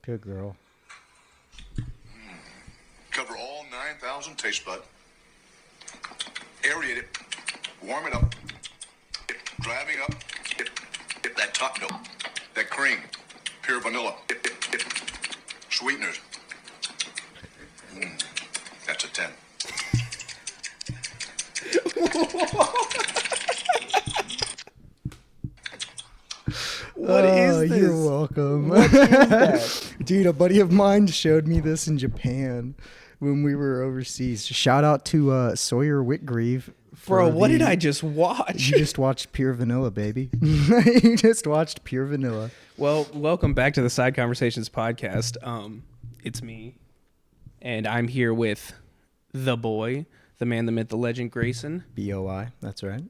Good girl. Cover all 9,000 taste bud. Aerate it. Warm it up. Driving up. Get that top note. That cream. Pure vanilla. Sweeteners. That's a 10. What is this? You're welcome. What is that? Dude, a buddy of mine showed me this in Japan when we were overseas. Shout out to Sawyer Whitgreave. Bro, what did I just watch? You just watched Pure Vanilla, baby. You just watched Pure Vanilla. Well, welcome back to the Side Conversations podcast. It's me, and I'm here with the boy, the man, the myth, the legend, Grayson. B-O-I, that's right.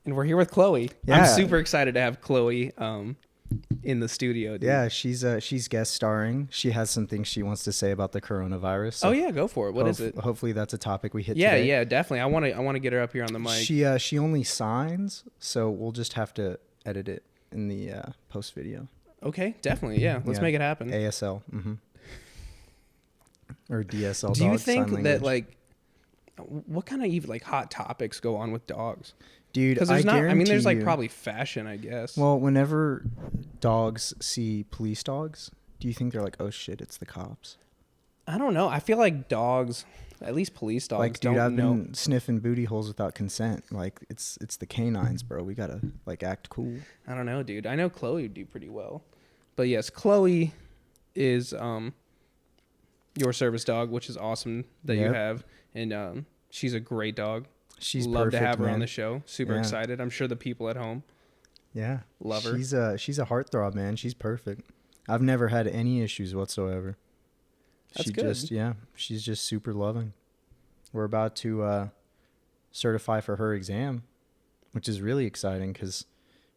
And we're here with Chloe. Yeah. I'm super excited to have Chloe in the studio. Dude. Yeah, she's guest starring. She has some things she wants to say about the coronavirus. So oh yeah, go for it. What is it? Hopefully that's a topic we hit today. Yeah, definitely. I want to get her up here on the mic. She only signs, so we'll just have to edit it in the post video. Okay, definitely. Yeah, let's make it happen. ASL. Or DSL. Do you think that what kind of hot topics go on with dogs? Dude, because there's there's probably fashion, I guess. Well, whenever dogs see police dogs, do you think they're like, oh shit, it's the cops? I don't know. I feel like dogs, at least police dogs, like, dude, I've been sniffing booty holes without consent. Like, it's the canines, bro. We gotta act cool. I don't know, dude. I know Chloe would do pretty well, but yes, Chloe is your service dog, which is awesome that you have, and she's a great dog. She's love perfect, to have her man. On the show. Super excited. I'm sure the people at home. Yeah, love her. She's a heartthrob, man. She's perfect. I've never had any issues whatsoever. That's good. She's just super loving. We're about to certify for her exam, which is really exciting because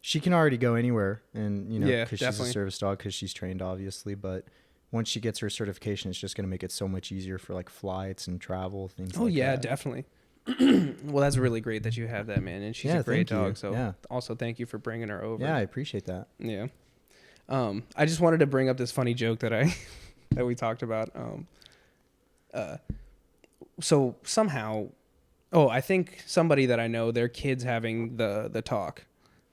she can already go anywhere, and because she's a service dog, because she's trained, obviously. But once she gets her certification, it's just going to make it so much easier for flights and travel things. Oh yeah, definitely. Well, that's really great that you have that, man, and she's a great dog. So also thank you for bringing her over. Yeah, I appreciate that. Yeah. I just wanted to bring up this funny joke that we talked about. So somehow, I think somebody that I know, their kid's having the talk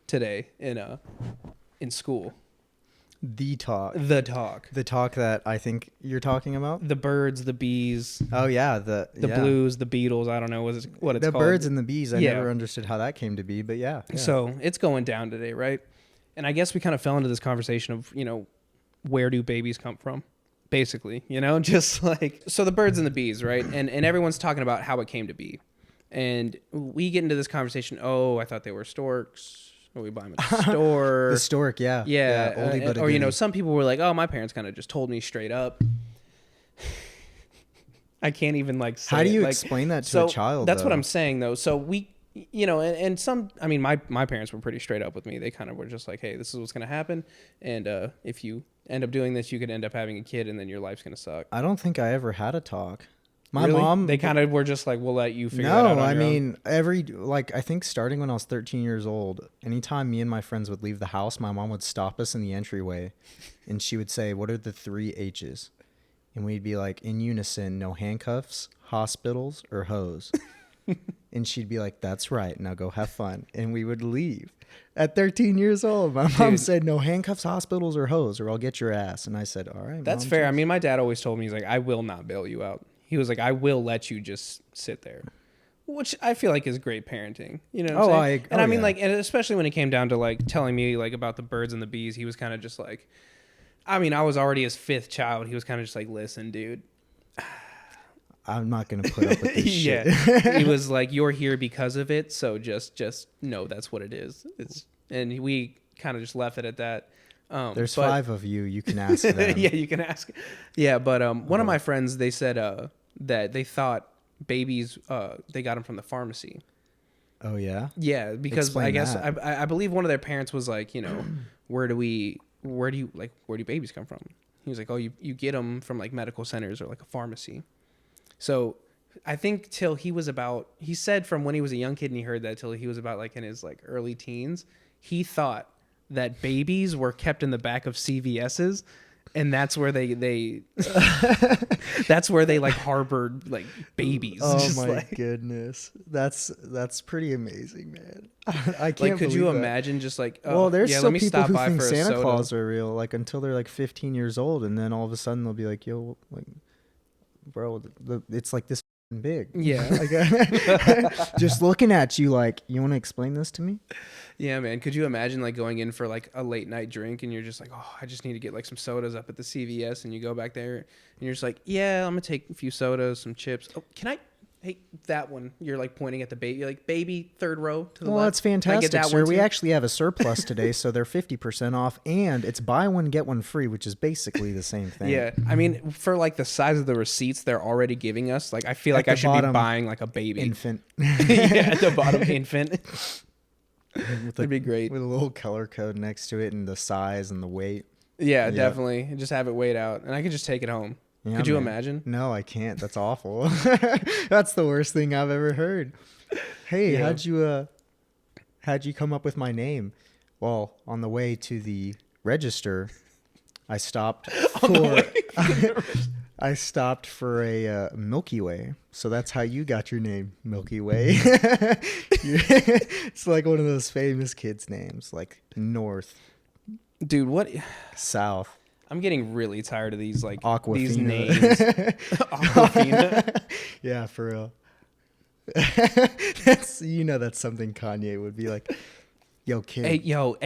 today in school. The talk that I think you're talking about. The birds, the bees. Oh yeah, the blues, the beetles. I don't know what it's called. The birds and the bees. I never understood how that came to be, but yeah. So it's going down today, right? And I guess we kind of fell into this conversation of where do babies come from, basically. Just so the birds and the bees, right? And everyone's talking about how it came to be, and we get into this conversation. Oh, I thought they were storks. Or we buy them at the store. The stork, yeah. Oldie but a goodie. Some people were like, oh, my parents kind of just told me straight up. I can't even say How do you explain that to a child? That's what I'm saying, though. So we, and some, my parents were pretty straight up with me. They kind of were just like, hey, this is what's going to happen. And if you end up doing this, you could end up having a kid and then your life's going to suck. I don't think I ever had a talk. My really? mom, they kind of were just like, we'll let you figure it out. No, I mean, I think starting when I was 13 years old, anytime me and my friends would leave the house, my mom would stop us in the entryway and she would say, what are the 3 H's? And we'd be like, in unison, no handcuffs, hospitals, or hose. And she'd be like, that's right. Now go have fun. And we would leave. At 13 years old, my mom said, no handcuffs, hospitals, or hose, or I'll get your ass. And I said, all right. That's fair. I mean, my dad always told me, he's like, I will not bail you out. He was like, I will let you just sit there, which I feel like is great parenting. You know what I'm saying? And especially when it came down to telling me about the birds and the bees, he was kind of just like, I was already his 5th child. He was kind of just like, listen, dude, I'm not going to put up with this shit. He was like, you're here because of it. So just know that's what it is. And we kind of just left it at that. There's 5 of you. You can ask them. Yeah, you can ask. Yeah, but one of my friends, they said that they thought babies, they got them from the pharmacy. Oh yeah. Yeah, because Explain I guess that. I believe one of their parents was like, where do babies come from? He was like, oh, you get them from medical centers or a pharmacy. So I think till he was he said from when he was a young kid and he heard that till he was about in his early teens, he thought that babies were kept in the back of CVS's and that's where they that's where they like harbored like babies. Oh Just my like, goodness, that's pretty amazing, man. I can't. like, could you believe that. imagine just like, oh, Well, there's yeah, still let me people stop who by think for a Santa soda. Claus are real, like until they're like 15 years old, and then all of a sudden they'll be like, "Yo, like, bro, it's like this big." Yeah. Like, just looking at you, like, you want to explain this to me? Yeah, man. Could you imagine like going in for like a late night drink and you're just like, oh, I just need to get like some sodas up at the CVS, and you go back there and you're just like, yeah, I'm gonna take a few sodas, some chips. Oh, can I? Hey, that one. You're like pointing at the baby. You're like, baby, third row to the Well, left. that's Can I fantastic, get that sir. one We too? actually have a surplus today, so they're 50% off, and it's buy one get one free, which is basically the same thing. Yeah, I mean, for like the size of the receipts they're already giving us, like I feel At like I the should be bottom, buying like a baby. Infant. Yeah, at the bottom, infant. With That'd be great. with a little color code next to it and the size and the weight. Yeah, Yep. definitely. Just have it weighed out, and I could just take it home. Yeah, Could you man. imagine? No, I can't. That's awful. That's the worst thing I've ever heard. Hey, Yeah. how'd you come up with my name? Well, on the way to the register, I stopped for I stopped for a Milky Way. So that's how you got your name, Milky Way. It's like one of those famous kids' names, like North, Dude, what? South, I'm getting really tired of these like Aquafina. these names. Aquafina. Yeah, for real. That's something Kanye would be like, yo, kid, Hey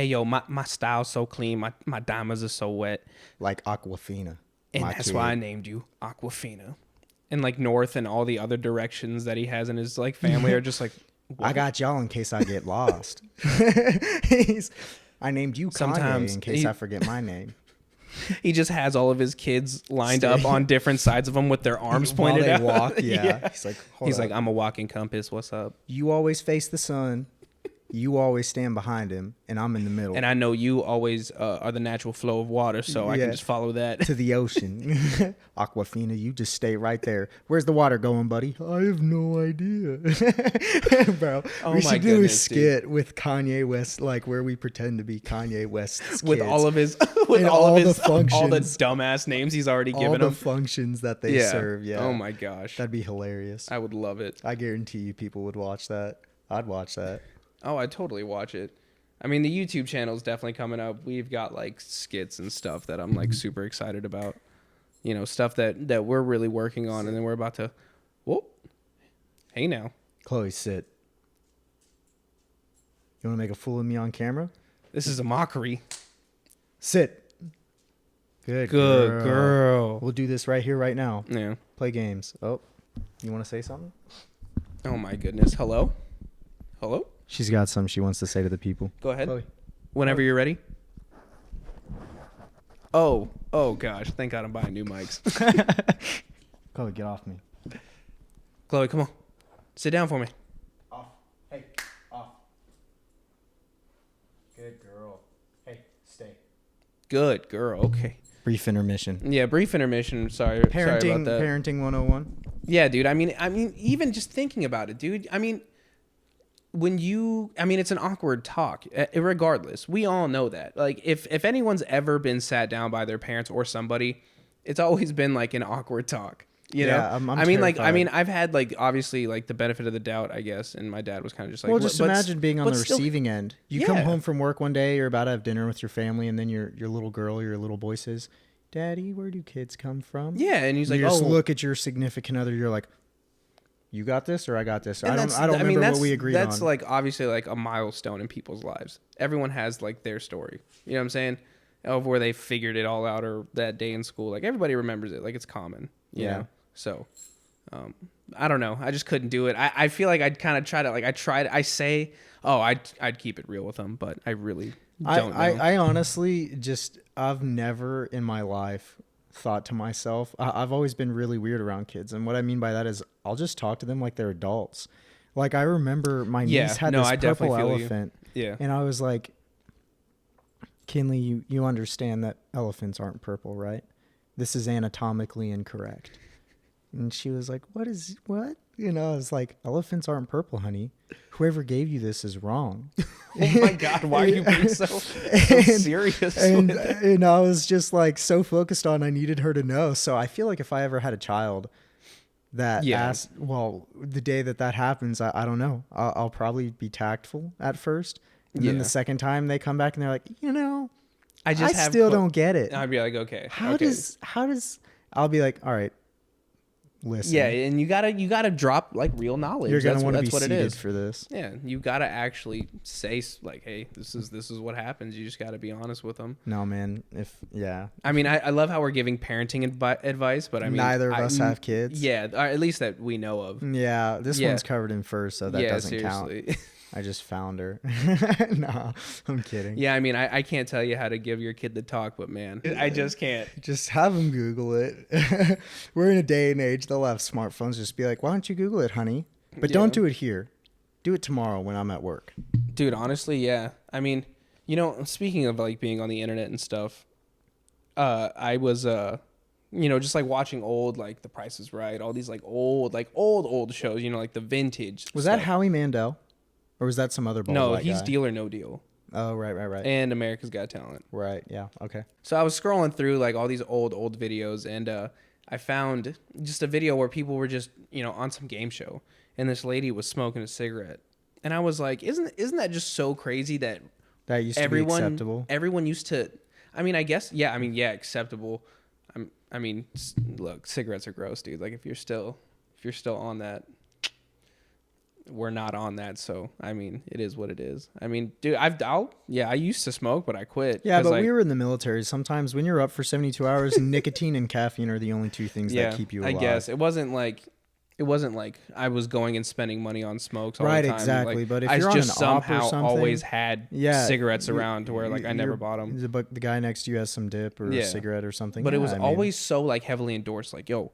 yo, my style's so clean, my diamonds are so wet. like Aquafina. And my that's kid. why I named you Aquafina. And like North and all the other directions that he has in his like family are just like, I got y'all in case I get lost. I named you Kanye Sometimes in case he- I forget my name. he just has all of his kids lined up on different sides of him with their arms While pointed they out. walk, yeah. He's like, He's hold like, up. I'm a walking compass. What's up? You always face the sun. You always stand behind him, and I'm in the middle. And I know you always are the natural flow of water, so I Yeah. can just follow that. to the ocean. Aquafina, you just stay right there. Where's the water going, buddy? I have no idea. Bro, Oh we my should do a goodness, skit with Kanye West, like where we pretend to be Kanye West's With kids. all of his, with And all all of the his, all the functions. dumbass names he's already all given the them. functions that they serve. Yeah. Oh my gosh. That'd be hilarious. I would love it. I guarantee you people would watch that. I'd watch that. Oh, I'd totally watch it. I mean, the YouTube channel is definitely coming up. We've got like skits and stuff that I'm like super excited about. You know, stuff that we're really working on, and then we're about to. Whoa, hey now, Chloe, sit. You want to make a fool of me on camera? this is a mockery. Sit. Good girl. We'll do this right here, right now. Yeah. Play games. Oh, you want to say something? Oh my goodness. Hello. Hello. She's got something she wants to say to the people. Go ahead. Chloe. Whenever you're ready. Oh gosh. Thank God I'm buying new mics. Chloe, get off me. Chloe, come on. Sit down for me. Off. Hey, off. Good girl. Hey, stay. Good girl. Okay. Brief intermission. Yeah, brief intermission. Sorry about Parenting, that. parenting 101. Yeah, dude. I mean, even just thinking about it, dude. I mean, it's an awkward talk. Regardless, we all know that. Like, if anyone's ever been sat down by their parents or somebody, it's always been like an awkward talk. You know? Yeah, I'm I mean, terrified. I've had like obviously like the benefit of the doubt, I guess, and my dad was kind of just like, Well, just imagine being on but the still- receiving end. You come Yeah. home from work one day, you're about to have dinner with your family, and then your little girl or your little boy says, "Daddy, where do kids come from?" Yeah, and he's like, you just oh, look at your significant other. You're like, "You got this, or I got this." And I don't remember what we agreed on. That's like obviously like a milestone in people's lives. Everyone has like their story. You know what I'm saying? Of where they figured it all out, or that day in school. Like everybody remembers it. Like it's common. You Yeah. know? So, I don't know. I just couldn't do it. I feel like I'd kind of try to like I say, oh, I'd keep it real with them, but I really don't know. I honestly just I've never in my life thought to myself. I've always been really weird around kids, and what I mean by that is I'll just talk to them like they're adults. Like I remember my Yeah, niece had no, this I definitely purple feel you. elephant, Yeah. and I was like, "Kinley, you understand that elephants aren't purple, right? This is anatomically incorrect." And she was like, what? You know, I was like, elephants aren't purple, honey. Whoever gave you this is wrong. Oh my God, why are you being so serious? And I was just like so focused on I needed her to know. So I feel like if I ever had a child that asked, well, the day that happens, I don't know. I'll probably be tactful at first. And then the second time they come back and they're like, you know, I still don't get it. I'd be like, okay. How does, I'll be like, all right. Listen. Yeah, and you gotta drop like real knowledge. You're gonna want to be what it seated is for this. Yeah, you gotta actually say like, hey, this is what happens. You just gotta be honest with them. No, man. I mean, I love how we're giving parenting advice, but I mean, neither of us have kids. Yeah, or at least that we know of. Yeah, this one's covered in fur, so that doesn't seriously. count. I just found her. No, I'm kidding. Yeah, I mean, I can't tell you how to give your kid the talk, but man, I just can't. Just have them Google it. We're in a day and age, they'll have smartphones. Just be like, why don't you Google it, honey? But don't do it here. Do it tomorrow when I'm at work. Dude, honestly, yeah. I mean, you know, speaking of like being on the internet and stuff, I was, you know, just like watching old, like The Price is Right, all these like old shows, you know, like the vintage. Was stuff. that Howie Mandel? Or was that some other bald No, white he's guy? Deal or No Deal. Oh, right. And America's Got Talent. Right, yeah, okay. So I was scrolling through like all these old videos, and I found just a video where people were just, you know, on some game show, and this lady was smoking a cigarette. And I was like, isn't that just so crazy that used to be acceptable? Everyone used to, I mean, I guess, yeah, acceptable. I mean, look, cigarettes are gross, dude. Like if you're still on that, we're not on that, so I mean, it is what it is. I mean, dude, I used to smoke, but I quit. Yeah, but we were in the military. Sometimes when you're up for 72 hours, nicotine and caffeine are the only two things that keep you alive. I guess it wasn't like I was going and spending money on smokes all right, the time. Exactly. Like, but if I you're just on an op or somehow something, always had cigarettes around to where like I never bought them. But the guy next to you has some dip or a cigarette or something. But it was always so like heavily endorsed. Like, yo,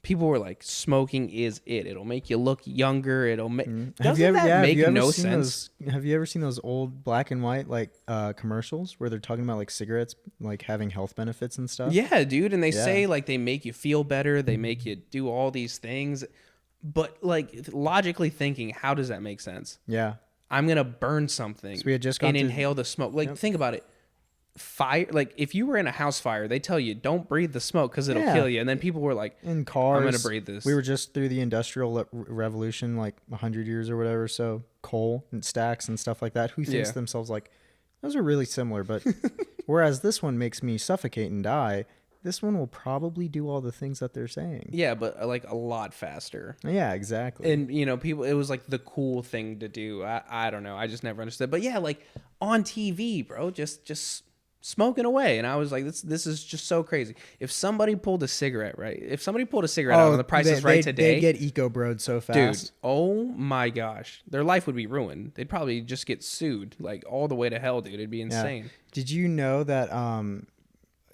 people were like, smoking is it. It'll make you look younger. It'll make. Doesn't that make no sense? Have you ever seen those old black and white like commercials where they're talking about like cigarettes like having health benefits and stuff? Yeah, dude. And they say like they make you feel better. They make you do all these things. But like logically thinking, how does that make sense? Yeah. I'm gonna burn something we had just and inhale the smoke. Like think about it. Fire, like if you were in a house fire, they tell you don't breathe the smoke because it'll kill you. And then people were like, in cars, I'm gonna breathe this. We were just through the industrial revolution, like 100 years or whatever. So coal and stacks and stuff like that. Who thinks to themselves like those are really similar? But whereas this one makes me suffocate and die, this one will probably do all the things that they're saying. Yeah, but like a lot faster. Yeah, exactly. And you know, people, it was like the cool thing to do. I don't know. I just never understood. But yeah, like on TV, bro, just smoking away. And I was like, this is just so crazy. If somebody pulled a cigarette, right? If somebody pulled a cigarette out on The Price is Right today, they'd get eco-broed so fast. Dude, oh my gosh. Their life would be ruined. They'd probably just get sued like all the way to hell, dude. It'd be insane. Yeah. Did you know that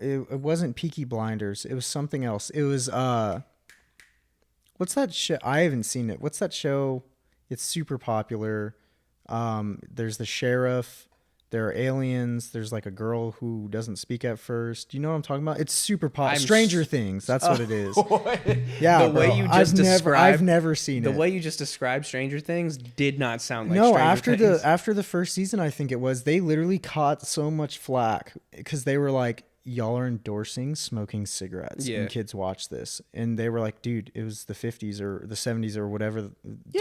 it wasn't Peaky Blinders, it was something else. It was what's that show? I haven't seen it. What's that show? It's super popular. There's the sheriff. There are aliens. There's like a girl who doesn't speak at first. Do you know what I'm talking about? It's super popular. Stranger Things. That's what it is. Yeah, the way you just described. I've never seen it. The way you just described Stranger Things did not sound like no. Stranger Things. After the first season, I think it was. They literally caught so much flack because they were like, y'all are endorsing smoking cigarettes and kids watch this, and they were like, dude, it was the 50s or the 70s or whatever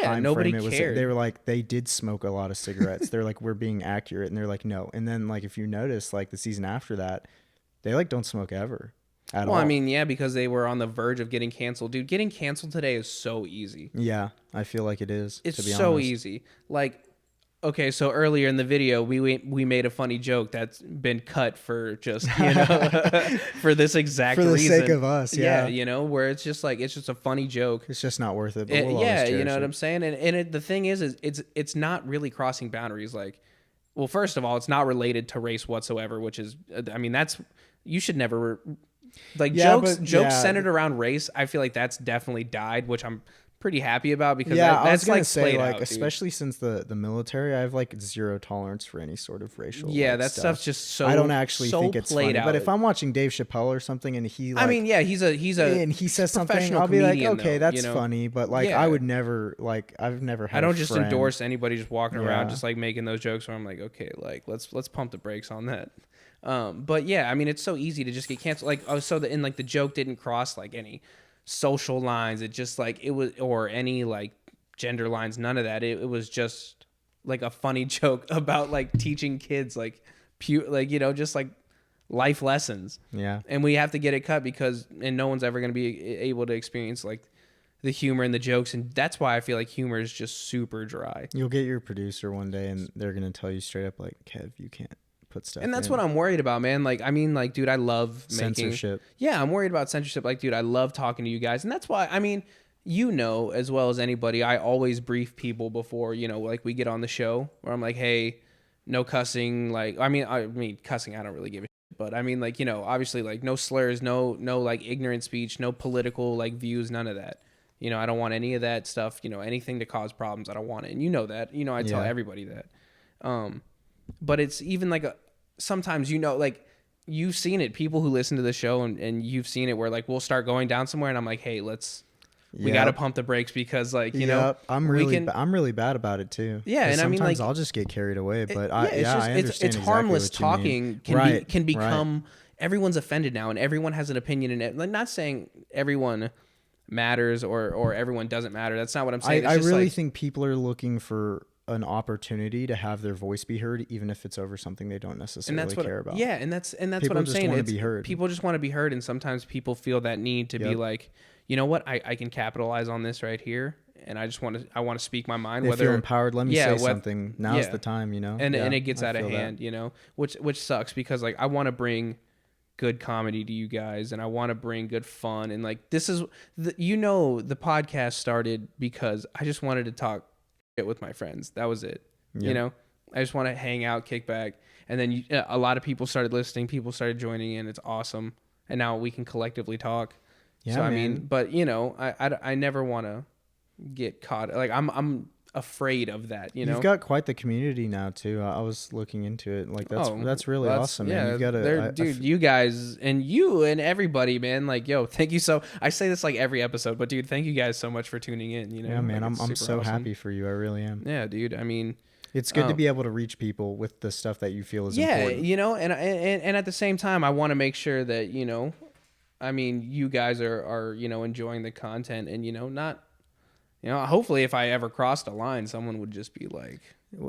time nobody frame it was. cared. They were like, they did smoke a lot of cigarettes. They're like, we're being accurate, and they're like, no. And then like if you notice, like the season after that, they like don't smoke ever at all. Well, I mean, yeah, because they were on the verge of getting canceled. Dude, getting canceled today is so easy. Yeah, I feel like it is. It's to be so honest. easy. Like, okay, so earlier in the video, we made a funny joke that's been cut for just, you know, for this exact reason. For the sake of us, yeah. You know, where it's just like, it's just a funny joke. It's just not worth it. But we'll yeah, always you know what it. I'm saying? And the thing is it's not really crossing boundaries. Like, well, first of all, it's not related to race whatsoever, which is, I mean, you should never, like jokes centered around race. I feel like that's definitely died, which I'm pretty happy about because Yeah, I was that's gonna like say, played like, out, dude. especially since the military, I have like zero tolerance for any sort of racial. Yeah, like, that stuff. stuff's just so I don't actually so think it's played funny. out. But if I'm watching Dave Chappelle or something, and he like, I mean, yeah, he's a and he says something, professional I'll be like, comedian, okay, though, that's you know? funny. But like, Yeah. I would never like, I've never had. I don't a just friend- endorse anybody just walking around Yeah. just like making those jokes where I'm like, okay, like let's pump the brakes on that. But yeah, I mean, it's so easy to just get canceled. Like, oh, so the joke didn't cross like any social lines. It just like it was, or any like gender lines. None of that. It was just like a funny joke about like teaching kids like like, you know, just like life lessons. Yeah. And we have to get it cut because no one's ever going to be able to experience like the humor and the jokes, and that's why I feel like humor is just super dry. You'll get your producer one day, and they're gonna tell you straight up, like, Kev, you can't put stuff. And that's in. what I'm worried about, man. Like, I mean, like, dude, I love Censorship. Yeah, I'm worried about censorship. Like, dude, I love talking to you guys, and that's why. I mean, you know, as well as anybody, I always brief people before, you know, like we get on the show, where I'm like, hey, no cussing. Like, I mean, cussing, I don't really give a shit, but I mean, like, you know, obviously, like, no slurs, no like ignorant speech, no political like views, none of that. You know, I don't want any of that stuff. You know, anything to cause problems, I don't want it. And you know that. You know, I tell everybody that. But it's even like sometimes, you know, like you've seen it. People who listen to the show and you've seen it where like we'll start going down somewhere and I'm like, hey, we got to pump the brakes because like, you know, I'm really bad about it too. Yeah. And I mean, like, I'll just get carried away, but I understand. It's exactly harmless what you mean. talking can become, everyone's offended now and everyone has an opinion in it. Like, not saying everyone matters or everyone doesn't matter. That's not what I'm saying. I really think people are looking for an opportunity to have their voice be heard, even if it's over something they don't necessarily care about. Yeah, and that's people what I'm just saying. Want to be heard. People just want to be heard, and sometimes people feel that need to be like, you know what, I can capitalize on this right here, and I want to speak my mind. They feel empowered. Let me say something. Now's the time, you know. And it gets out of hand, you know, which sucks because like I want to bring good comedy to you guys and I want to bring good fun, and like this is the podcast started because I just wanted to talk shit with my friends. That was it. You know, I just want to hang out, kick back, and then a lot of people started listening, people started joining in. It's awesome, and now we can collectively talk. So I mean, but you know, I never want to get caught. Like I'm afraid of that. You know, you've got quite the community now too. I was looking into it. Like that's really awesome, man. You've got dude, you guys and you and everybody, man. Like, yo, thank you I say this like every episode, but dude, thank you guys so much for tuning in. You know, yeah, man, like, I'm so happy for you. I really am. Yeah, dude. I mean, it's good to be able to reach people with the stuff that you feel is important. You know, and at the same time, I want to make sure that, you know, I mean, you guys are you know, enjoying the content, and you know, not, you know, hopefully if I ever crossed a line, someone would just be like,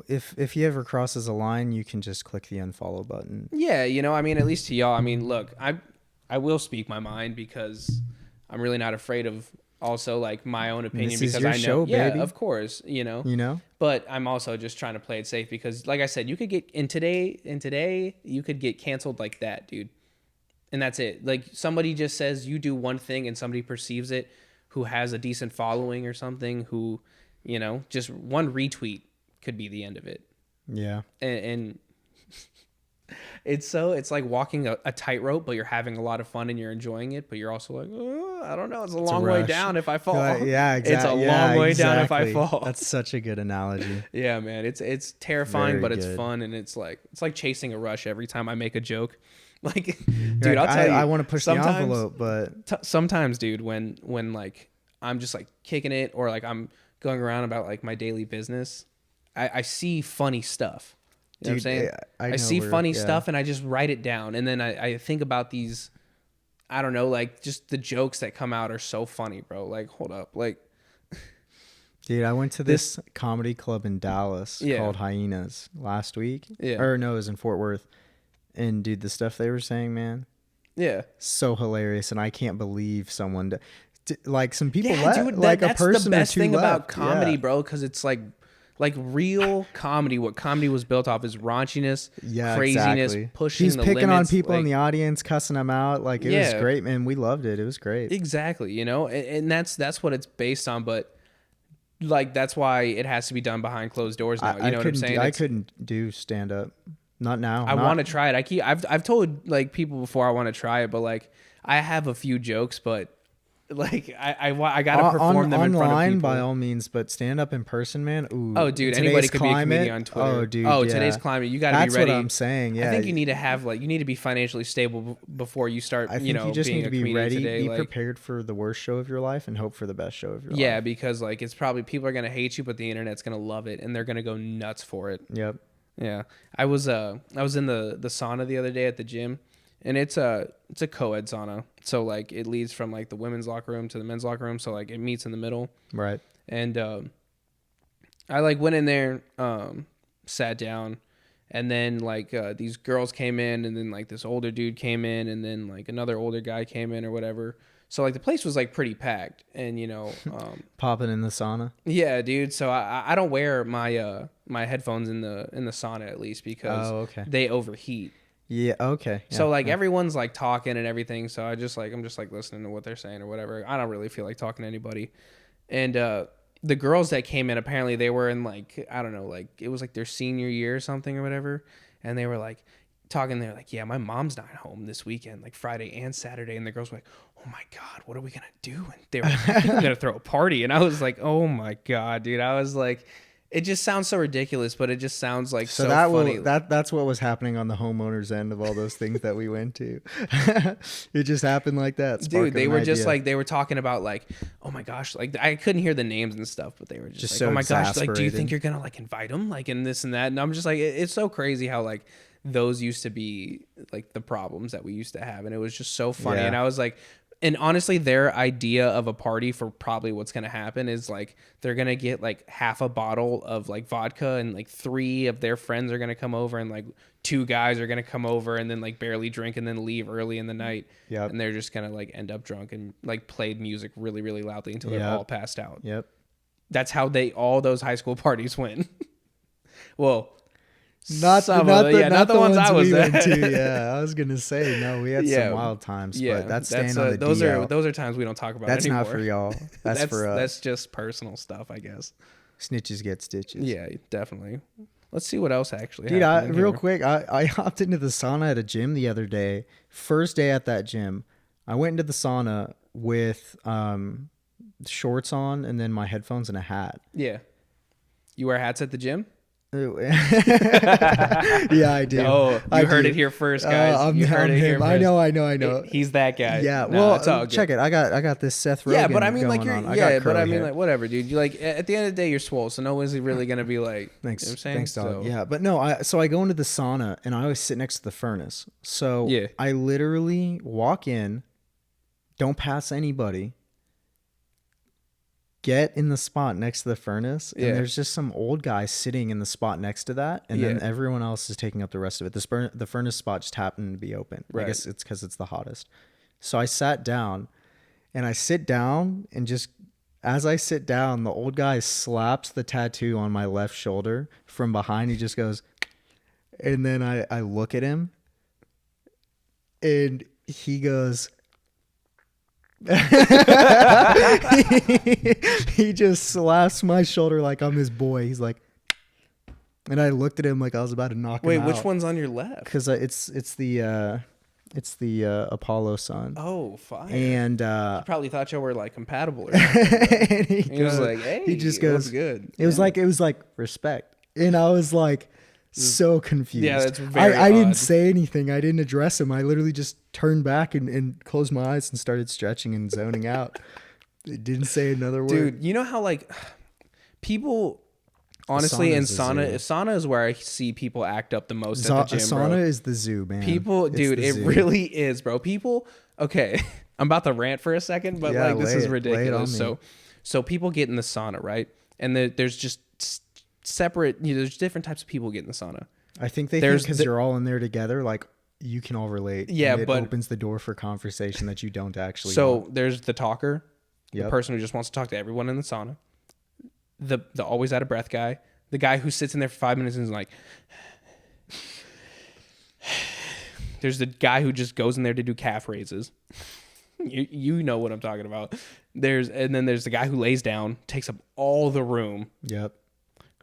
if he ever crosses a line, you can just click the unfollow button. Yeah, you know, I mean, at least to y'all. I mean, look, I will speak my mind because I'm really not afraid of also like my own opinion, this because is your I know, show, yeah, baby. Of course, you know. But I'm also just trying to play it safe because, like I said, you could get today you could get canceled like that, dude. And that's it. Like, somebody just says you do one thing and somebody perceives it, who has a decent following or something, who, you know, just one retweet could be the end of it. Yeah. And it's like walking a tightrope, but you're having a lot of fun and you're enjoying it, but you're also like, oh, I don't know, it's a long way down if I fall. Yeah, exactly. It's a long way down if I fall. That's such a good analogy. Yeah, man. It's terrifying, but it's good. fun, and it's like chasing a rush every time I make a joke. Like, dude, I'll tell you, I want to push the envelope, but sometimes, dude, when like I'm just like kicking it, or like I'm going around about like my daily business, I see funny stuff. You know what I'm saying? I see funny stuff and I just write it down, and then I think about these, I don't know, like just the jokes that come out are so funny, bro. Like, hold up, like, dude, I went to this comedy club in Dallas called Hyenas last week. Yeah. Or no, it was in Fort Worth. And dude, the stuff they were saying, man, so hilarious, and I can't believe someone like some people dude, like that's a person the best or two thing left. about comedy, bro, because it's like real comedy. What comedy was built off is raunchiness, craziness, pushing He's the picking limits, on people like, in the audience, cussing them out. Like, it was great, man. We loved it. It was great. Exactly, you know, and that's what it's based on, but like that's why it has to be done behind closed doors now. You know what I'm saying? I couldn't do stand up. Not now. I want to try it. I've told like people before I want to try it, but like I have a few jokes, but Like I gotta perform them in front of online people. by all means, but stand up in person, man. Ooh, Oh, dude, in anybody today's could be a comedian on Twitter. Oh, dude, Oh, yeah. today's climate, you got to be That's ready. what I'm saying. Yeah, I think you need to have you need to be financially stable before you start. I think you just being need to a be comedian ready, today. be Like, prepared for the worst show of your life, and hope for the best show of your life. yeah, because like it's probably people are gonna hate you, but the internet's gonna love it, and they're gonna go nuts for it. Yep. Yeah, I was in the sauna the other day at the gym, and it's a co-ed sauna, so like it leads from like the women's locker room to the men's locker room, so like it meets in the middle. Right. And I like went in there, sat down, and then like these girls came in, and then like this older dude came in, and then like another older guy came in or whatever. So like the place was like pretty packed, and Popping in the sauna. yeah, dude. So I don't wear my my headphones in the sauna at least because they overheat. Yeah. Okay. Yeah, So like yeah. everyone's like talking and everything. So I'm just like listening to what they're saying or whatever. I don't really feel like talking to anybody. And the girls that came in, apparently they were in like, I don't know, like it was like their senior year or something or whatever. And they were like talking, they're like, yeah, my mom's not home this weekend, like Friday and Saturday. And the girls were like, oh my God, what are we going to do? And they were like, I think we're going to throw a party. And I was like, oh my God, dude. I was like, it just sounds so ridiculous, but it just sounds like so that funny. That's what was happening on the homeowner's end of all those things that we went to. It just happened like that. Dude, they were just idea. like, they were talking about like, oh my gosh, like I couldn't hear the names and stuff, but they were just like, so oh my gosh, like, do you exasperated. think you're gonna like invite them, like, and this and that? And I'm just like, it's so crazy how like those used to be like the problems that we used to have, and it was just so funny. Yeah. And I was like, and honestly, their idea of a party for probably what's gonna happen is like they're gonna get like half a bottle of like vodka, and like 3 of their friends are gonna come over, and like 2 guys are gonna come over and then like barely drink and then leave early in the night. Yep. And they're just gonna like end up drunk and like played music really, really loudly until they're Yep. all passed out. Yep. That's how all those high school parties went. Well, Not some the, of not it, the, yeah, not the ones ones I was we went at. to. Yeah, I was gonna say no. We had some wild times, Yeah, but that's staying on the those DL. those are times we don't talk about. That's anymore. not for y'all. That's for us. That's just personal stuff, I guess. Snitches get stitches. Yeah, definitely. Let's see what else actually. Dude, happened in real here. quick, I hopped into the sauna at a gym the other day. First day at that gym, I went into the sauna with shorts on and then my headphones and a hat. Yeah, you wear hats at the gym. Yeah, I do. Oh, you I heard do. it here first, guys. You heard I'm it here him. first. I know. He's that guy. Yeah, No, well, it's all good. check it. I got this Seth Rogen. Yeah, but I mean, like, going you're, on. I yeah, got but I curly mean, hair. like, whatever, dude. You like, at the end of the day, you're swole, so no one's really gonna be like, Thanks, you know what I'm saying? thanks, dog. So- Yeah, but no, so I go into the sauna and I always sit next to the furnace. So Yeah. I literally walk in, don't pass anybody, get in the spot next to the furnace, and Yeah. there's just some old guy sitting in the spot next to that, and then Yeah. everyone else is taking up the rest of it. The furnace spot just happened to be open. Right. I guess it's because it's the hottest. So I sat down, and I sit down, and just as I sit down, the old guy slaps the tattoo on my left shoulder from behind. He just goes, and then I look at him, and he goes, he just slaps my shoulder like I'm his boy. He's like, and I looked at him like I was about to knock him Wait, out. which one's on your left? Because it's the Apollo sun. Oh, fire. And I probably thought y'all were like compatible. Or something. and He was like, hey, he just it goes, was good. It was like respect, and I was like so confused. Yeah, that's very I didn't odd. say anything. I didn't address him. I literally just turned back and closed my eyes and started stretching and zoning out. It didn't say another word. Dude, you know how like people honestly in sauna's a sauna is where I see people act up the most A at the gym, sauna bro. is the zoo, man. People, It's dude, the it zoo. really is, bro. People, okay, I'm about to rant for a second, but Yeah, like this lay is it on ridiculous. me. So people get in the sauna, right? And there's just separate, there's different types of people get in the sauna. I think they There's think because you're all in there together, like you can all relate. Yeah, and it but- opens the door for conversation that you don't actually. So want. there's the talker, the Yep. person who just wants to talk to everyone in the sauna, the always out of breath guy, the guy who sits in there for 5 minutes and is like, there's the guy who just goes in there to do calf raises. You know what I'm talking about. And then there's the guy who lays down, takes up all the room, Yep.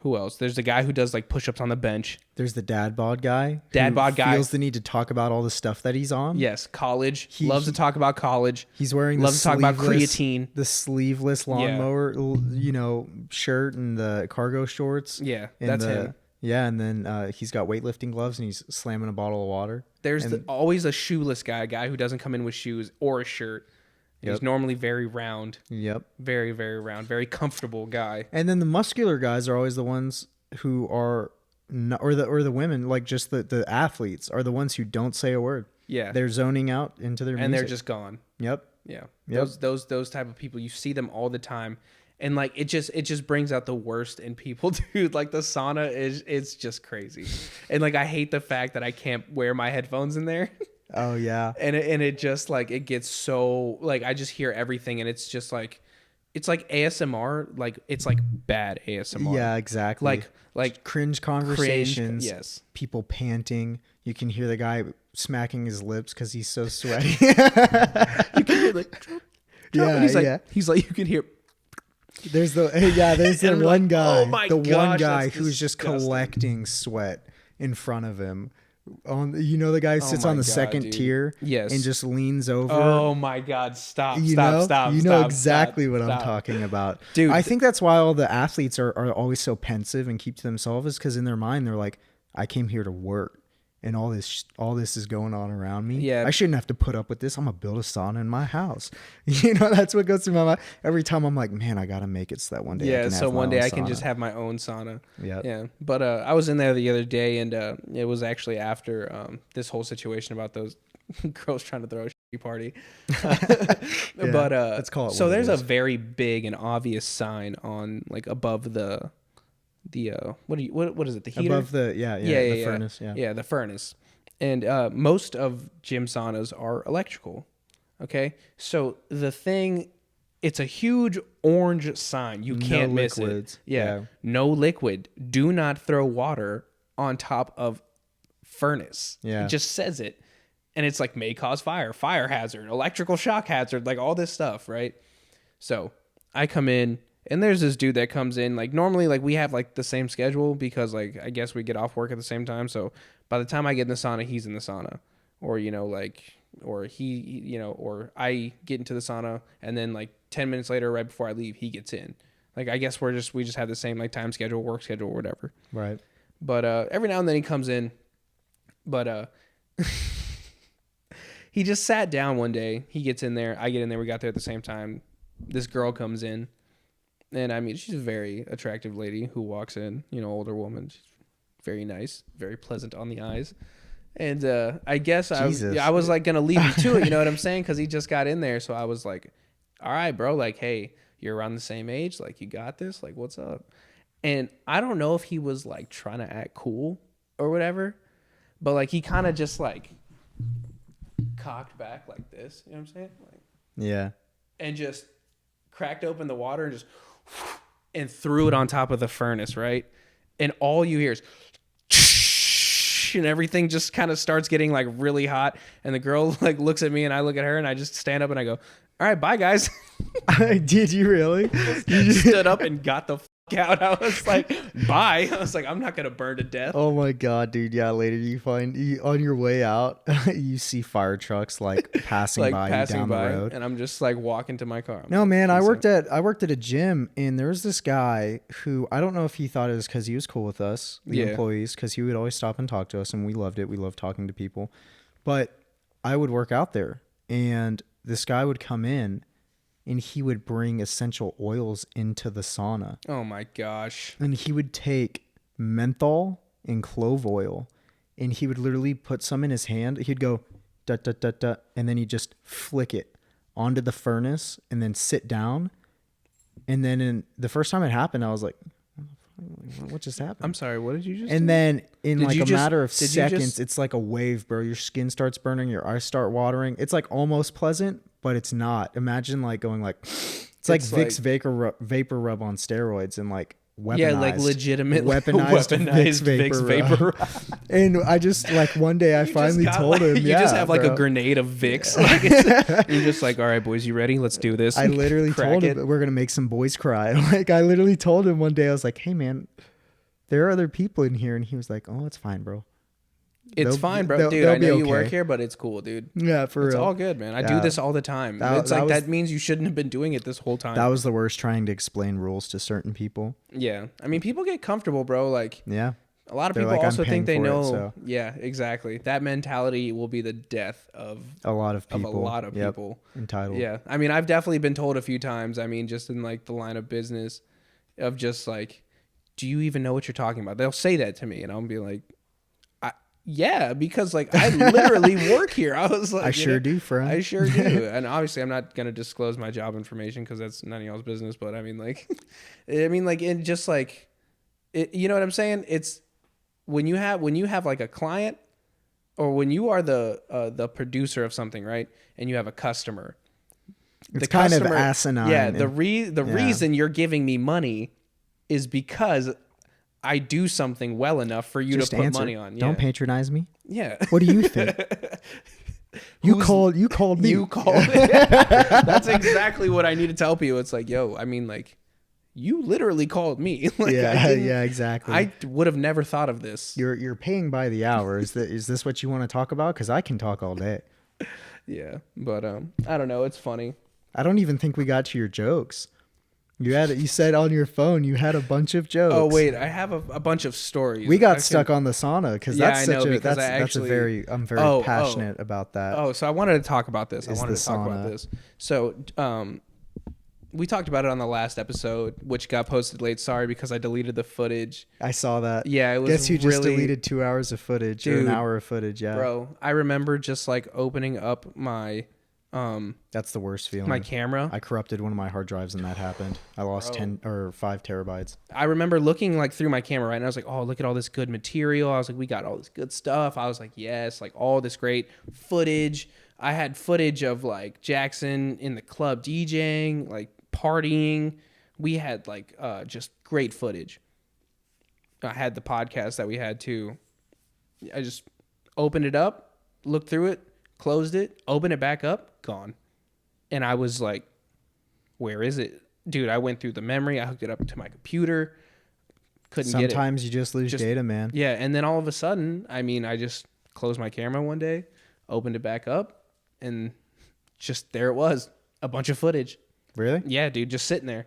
Who else? There's the guy who does like push-ups on the bench. There's the dad bod guy. Feels the need to talk about all the stuff that he's on. Yes, college. Loves to talk about college. He's wearing loves to talk about creatine. The sleeveless lawnmower, shirt and the cargo shorts. Yeah, that's him. Yeah, and then he's got weightlifting gloves and he's slamming a bottle of water. There's always a shoeless guy, a guy who doesn't come in with shoes or a shirt. Yep. He's normally very round. Yep. Very, very round. Very comfortable guy. And then the muscular guys are always the ones who are, not, or the women, like just the athletes are the ones who don't say a word. Yeah. They're zoning out into their music. And they're just gone. Yep. Yeah. Yep. Those type of people, you see them all the time. And like it just brings out the worst in people, dude. Like the sauna it's just crazy. And like I hate the fact that I can't wear my headphones in there. Oh yeah. And it just like it gets so like I just hear everything and it's just like it's like ASMR, like it's like bad ASMR. Yeah, exactly. Like cringe conversations. Yes. People panting. You can hear the guy smacking his lips because he's so sweaty. You can hear like yeah, he's like you can hear. There's the one like, guy, oh my one gosh, guy that's who's just disgusting. collecting sweat in front of him. The guy who sits on the second tier, yes, and just leans over. Oh my God! Stop! You know exactly what I'm talking about, dude. I think that's why all the athletes are always so pensive and keep to themselves, is because in their mind they're like, I came here to work. And all this is going on around me. Yeah. I shouldn't have to put up with this. I'm gonna build a sauna in my house. That's what goes through my mind every time. I'm like, man, I gotta make it so that one day. Yeah. So one day I can sauna. just have my own sauna. Yep. Yeah. But I was in there the other day, and it was actually after this whole situation about those girls trying to throw a shitty party. Yeah, but let's call it. So there's a very big and obvious sign on like above the what is it, the heater above the the furnace, the furnace, and most of gym saunas are electrical. Okay, so the thing, it's a huge orange sign, you can't miss it. No liquid, do not throw water on top of furnace. It just says it, and it's like may cause fire hazard, electrical shock hazard, like all this stuff, right? So I come in, and there's this dude that comes in, like normally like we have like the same schedule because like I guess we get off work at the same time. So by the time I get in the sauna, he's in the sauna, or or I get into the sauna, and then like 10 minutes later, right before I leave, he gets in. Like I guess we just have the same like time schedule, work schedule, or whatever. Right. But every now and then he comes in, but he just sat down one day. He gets in there, I get in there, we got there at the same time. This girl comes in. And I mean, she's a very attractive lady who walks in, older woman. She's very nice, very pleasant on the eyes. And I guess I was like going to leave him to it, you know what I'm saying? Because he just got in there. So I was like, all right, bro, like, hey, you're around the same age. Like, you got this? Like, what's up? And I don't know if he was like trying to act cool or whatever, but like he kind of just like cocked back like this, you know what I'm saying? Like, yeah. And just cracked open the water and just and threw it on top of the furnace, right? And all you hear is and everything just kind of starts getting like really hot. And the girl like looks at me and I look at her and I just stand up and I go, all right, bye guys. Did you really? You stood up and got the out. I was like, bye. I was like, I'm not gonna burn to death. Oh my God, dude. Yeah, later you on your way out, you see fire trucks like passing by you down the road, and I'm just like walking to my car. No, man, I worked at a gym, and there was this guy who, I don't know if he thought it was because he was cool with us, the employees, because he would always stop and talk to us, and we loved it. We loved talking to people. But I would work out there, and this guy would come in, and he would bring essential oils into the sauna. Oh my gosh. And he would take menthol and clove oil, and he would literally put some in his hand. He'd go, da, da, da, da, and then he'd just flick it onto the furnace and then sit down. And then the first time it happened, I was like, what just happened? I'm sorry, what did you just And do? then in like a matter of seconds, it's like a wave, bro. Your skin starts burning, your eyes start watering. It's like almost pleasant, but it's not. Imagine like going like, it's like Vicks vapor rub on steroids and like weaponized. Yeah, like legitimate weaponized Vicks vapor rub. And I just like one day I finally told him, you just have like a grenade of Vicks. Like you're just like, all right, boys, you ready? Let's do this. I literally told him we're gonna make some boys cry. Like I literally told him one day, I was like, hey man, there are other people in here. And he was like, oh, it's fine, bro. It's fine, bro. Dude, they'll I know be you work okay. here, but it's cool, dude. Yeah, for It's real. all good, man. I Yeah. do this all the time. It's like that means you shouldn't have been doing it this whole time. That was the worst, trying to explain rules to certain people. Yeah. I mean, people get comfortable, bro. Like, Yeah. a lot of They're people like, also "I'm think paying they for it," know. so. Yeah, exactly. That mentality will be the death of A lot of of people. a lot of Yep. people. Entitled. Yeah. I mean, I've definitely been told a few times, I mean, just in like the line of business of just like, do you even know what you're talking about? They'll say that to me and I'll be like, yeah, because like I literally work here. I was like, I sure do, friend. I sure do. And obviously I'm not going to disclose my job information because that's none of y'all's business. But I mean, like, in just like, you know what I'm saying? It's when you have like a client or when you are the producer of something, right? And you have a customer. It's kind of asinine. Yeah. The reason you're giving me money is because I do something well enough for you Just to put answer. money on. Yeah. Don't patronize me. Yeah. What do you think? You called me. You called me. That's exactly what I need to tell people. It's like, yo, I mean, like, you literally called me. Like, Yeah, exactly. I would have never thought of this. You're paying by the hour. Is this what you want to talk about? Because I can talk all day. Yeah, but I don't know. It's funny. I don't even think we got to your jokes. You said on your phone you had a bunch of jokes. Oh wait, I have a bunch of stories. We got stuck on the sauna because Yeah, that's I know, such a because that's a very I'm very passionate about that. Oh, so I wanted to talk about this. Is I wanted the to talk about sauna. this. So, we talked about it on the last episode, which got posted late. Sorry, because I deleted the footage. I saw that. Yeah, it was. Guess who just really, deleted 2 hours of footage or Dude, an hour of footage? Yeah, bro? I remember just like opening up my that's the worst feeling. my camera. I corrupted one of my hard drives and that happened. I lost 10 or 5 terabytes. I remember looking like through my camera, right? And I was like, oh, look at all this good material. I was like, we got all this good stuff. I was like, yes, like all this great footage. I had footage of like Jackson in the club DJing, like partying. We had like just great footage. I had the podcast that we had too. I just opened it up, looked through it, closed it, opened it back up, gone. And I was like, where is it? Dude, I went through the memory. I hooked it up to my computer. Couldn't get it. Sometimes you just lose data, man. Yeah, and then all of a sudden, I mean, I just closed my camera one day, opened it back up, and just there it was. A bunch of footage. Really? Yeah, dude, just sitting there.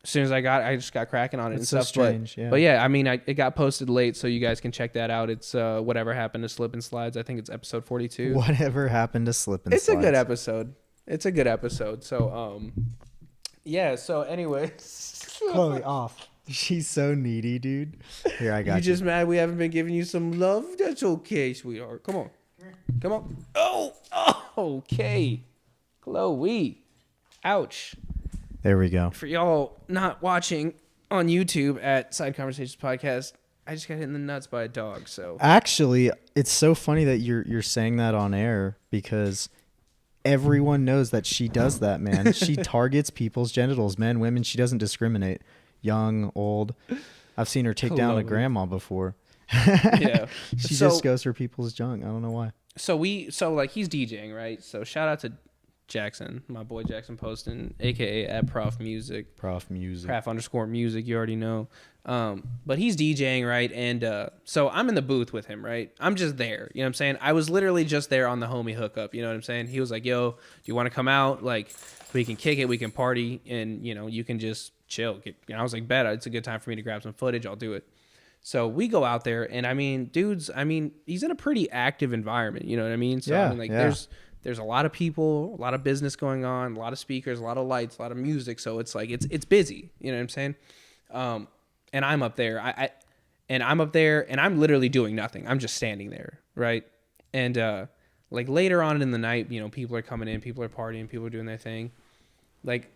As soon as I just got cracking on it. That's and so stuff. strange, But, yeah. but yeah, I mean, it got posted late, so you guys can check that out. It's Whatever Happened to Slip and Slides. I think it's episode 42. Whatever happened to slip and It's slides? a good episode. It's a good episode. So, yeah. So, anyways, Chloe, off. She's so needy, dude. Here, I got you you. just mad we haven't been giving you some love? That's okay, sweetheart. Come on, come on. Oh, okay, Chloe. Ouch. There we go. For y'all not watching on YouTube at Side Conversations Podcast, I just got hit in the nuts by a dog. So Actually, it's so funny that you're saying that on air because everyone knows that she does that, man. She targets people's genitals, men, women. She doesn't discriminate. Young, old. I've seen her take down a Chloe. grandma before. yeah, She So- just goes for people's junk. I don't know why. So like he's DJing, right? So shout out to Jackson, my boy Jackson Poston, aka at Prof Music. Prof music. Prof_music, you already know. But he's DJing, right? And so I'm in the booth with him, right? I'm just there. You know what I'm saying? I was literally just there on the homie hookup. You know what I'm saying? He was like, yo, do you want to come out? Like, we can kick it, we can party, and, you know, you can just chill. And I was like, bet, it's a good time for me to grab some footage. I'll do it. So we go out there, and I mean, he's in a pretty active environment. You know what I mean? So, Yeah, I mean, like, yeah. there's a lot of people, a lot of business going on, a lot of speakers, a lot of lights, a lot of music. So it's like it's busy. You know what I'm saying? And I'm up there. I'm up there, and I'm literally doing nothing. I'm just standing there, right? And like later on in the night, you know, people are coming in, people are partying, people are doing their thing. Like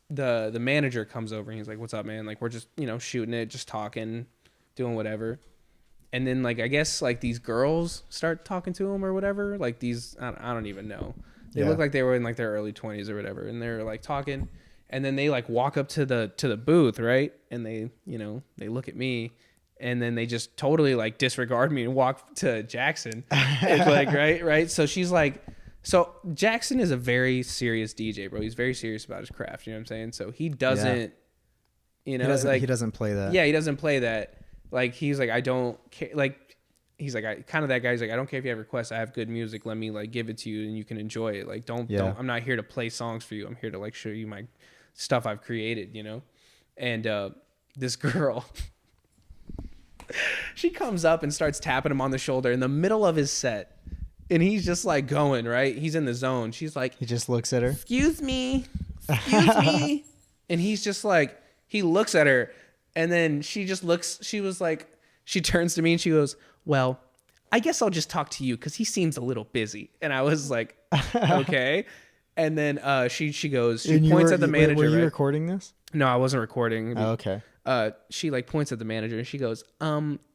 the manager comes over and he's like, "What's up, man? Like we're just, you know, shooting it, just talking, doing whatever." And then, like, I guess, like, these girls start talking to him or whatever. Like, these, I don't even know. They look like they were in, like, their early 20s or whatever. And they're, like, talking. And then they, like, walk up to the booth, right? And they, you know, they look at me. And then they just totally, like, disregard me and walk to Jackson. It's like, right? So she's like, so Jackson is a very serious DJ, bro. He's very serious about his craft. You know what I'm saying? So he doesn't, you know, He doesn't play that. Yeah, he doesn't play that. Like he's like, I don't care. Like he's like, I kind of that guy. He's like, I don't care if you have requests. I have good music. Let me like give it to you and you can enjoy it. Like don't. I'm not here to play songs for you. I'm here to like show you my stuff I've created. You know. And this girl, she comes up and starts tapping him on the shoulder in the middle of his set. And he's just like going, right? He's in the zone. She's like, he just looks at her. Excuse me. And he's just like, he looks at her and then she just looks, she was like, she turns to me and she goes, well, I guess I'll just talk to you because he seems a little busy. And I was like, okay. And then she goes, she points at the manager. Were you recording this? No, I wasn't recording. Oh, okay. She like points at the manager and she goes,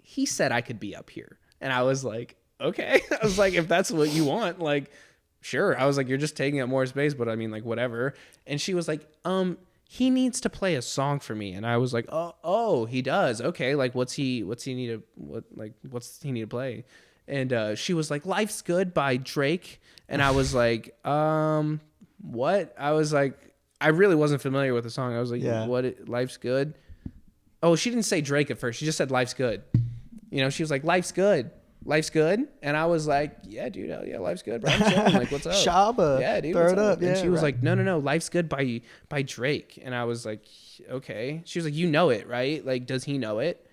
he said I could be up here. And I was like, okay. I was like, if that's what you want, like, sure. I was like, you're just taking up more space, but I mean, like, whatever. And she was like, he needs to play a song for me. And I was like, oh, he does. Okay. Like, what's he need to play? And she was like, Life's Good by Drake. And I was like, what? I was like, I really wasn't familiar with the song. I was like, Life's Good? Oh, she didn't say Drake at first. She just said Life's Good. You know, she was like, Life's Good. Life's good. And I was like, yeah, dude, hell yeah, life's good, bro. I'm chilling. Like, what's up? Shaba. Yeah, dude. Throw it up. And yeah, she was right. like, no, Life's Good by Drake. And I was like, okay. She was like, you know it, right? Like, does he know it?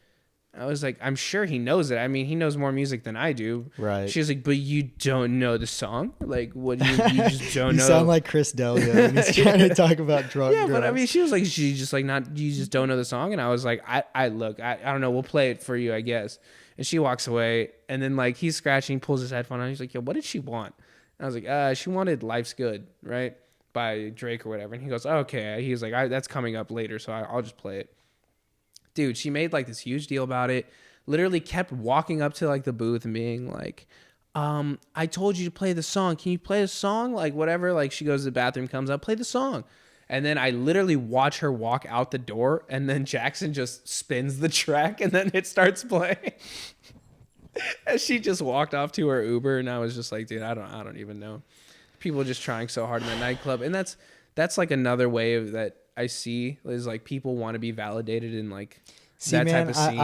I was like, I'm sure he knows it. I mean, he knows more music than I do. Right. She was like, but you don't know the song? Like, what do you just don't You know? sound like Chris Delia when he's trying to talk about drugs. Yeah, but I mean, she was like, she just like, you just don't know the song? And I was like, I don't know. We'll play it for you, I guess. And she walks away, and then like he's scratching, pulls his headphone on. He's like, yo, what did she want? And I was like, she wanted Life's Good, right? By Drake or whatever. And he goes, okay. He's like, that's coming up later, so I'll just play it. Dude, she made like this huge deal about it. Literally kept walking up to like the booth and being like, I told you to play the song. Can you play the song? Like whatever. Like she goes to the bathroom, comes up, play the song. And then I literally watch her walk out the door, and then Jackson just spins the track, and then it starts playing. And she just walked off to her Uber, and I was just like, dude, I don't even know. People just trying so hard in the nightclub, and that's like another way of that I see is like people want to be validated in like that type of scene.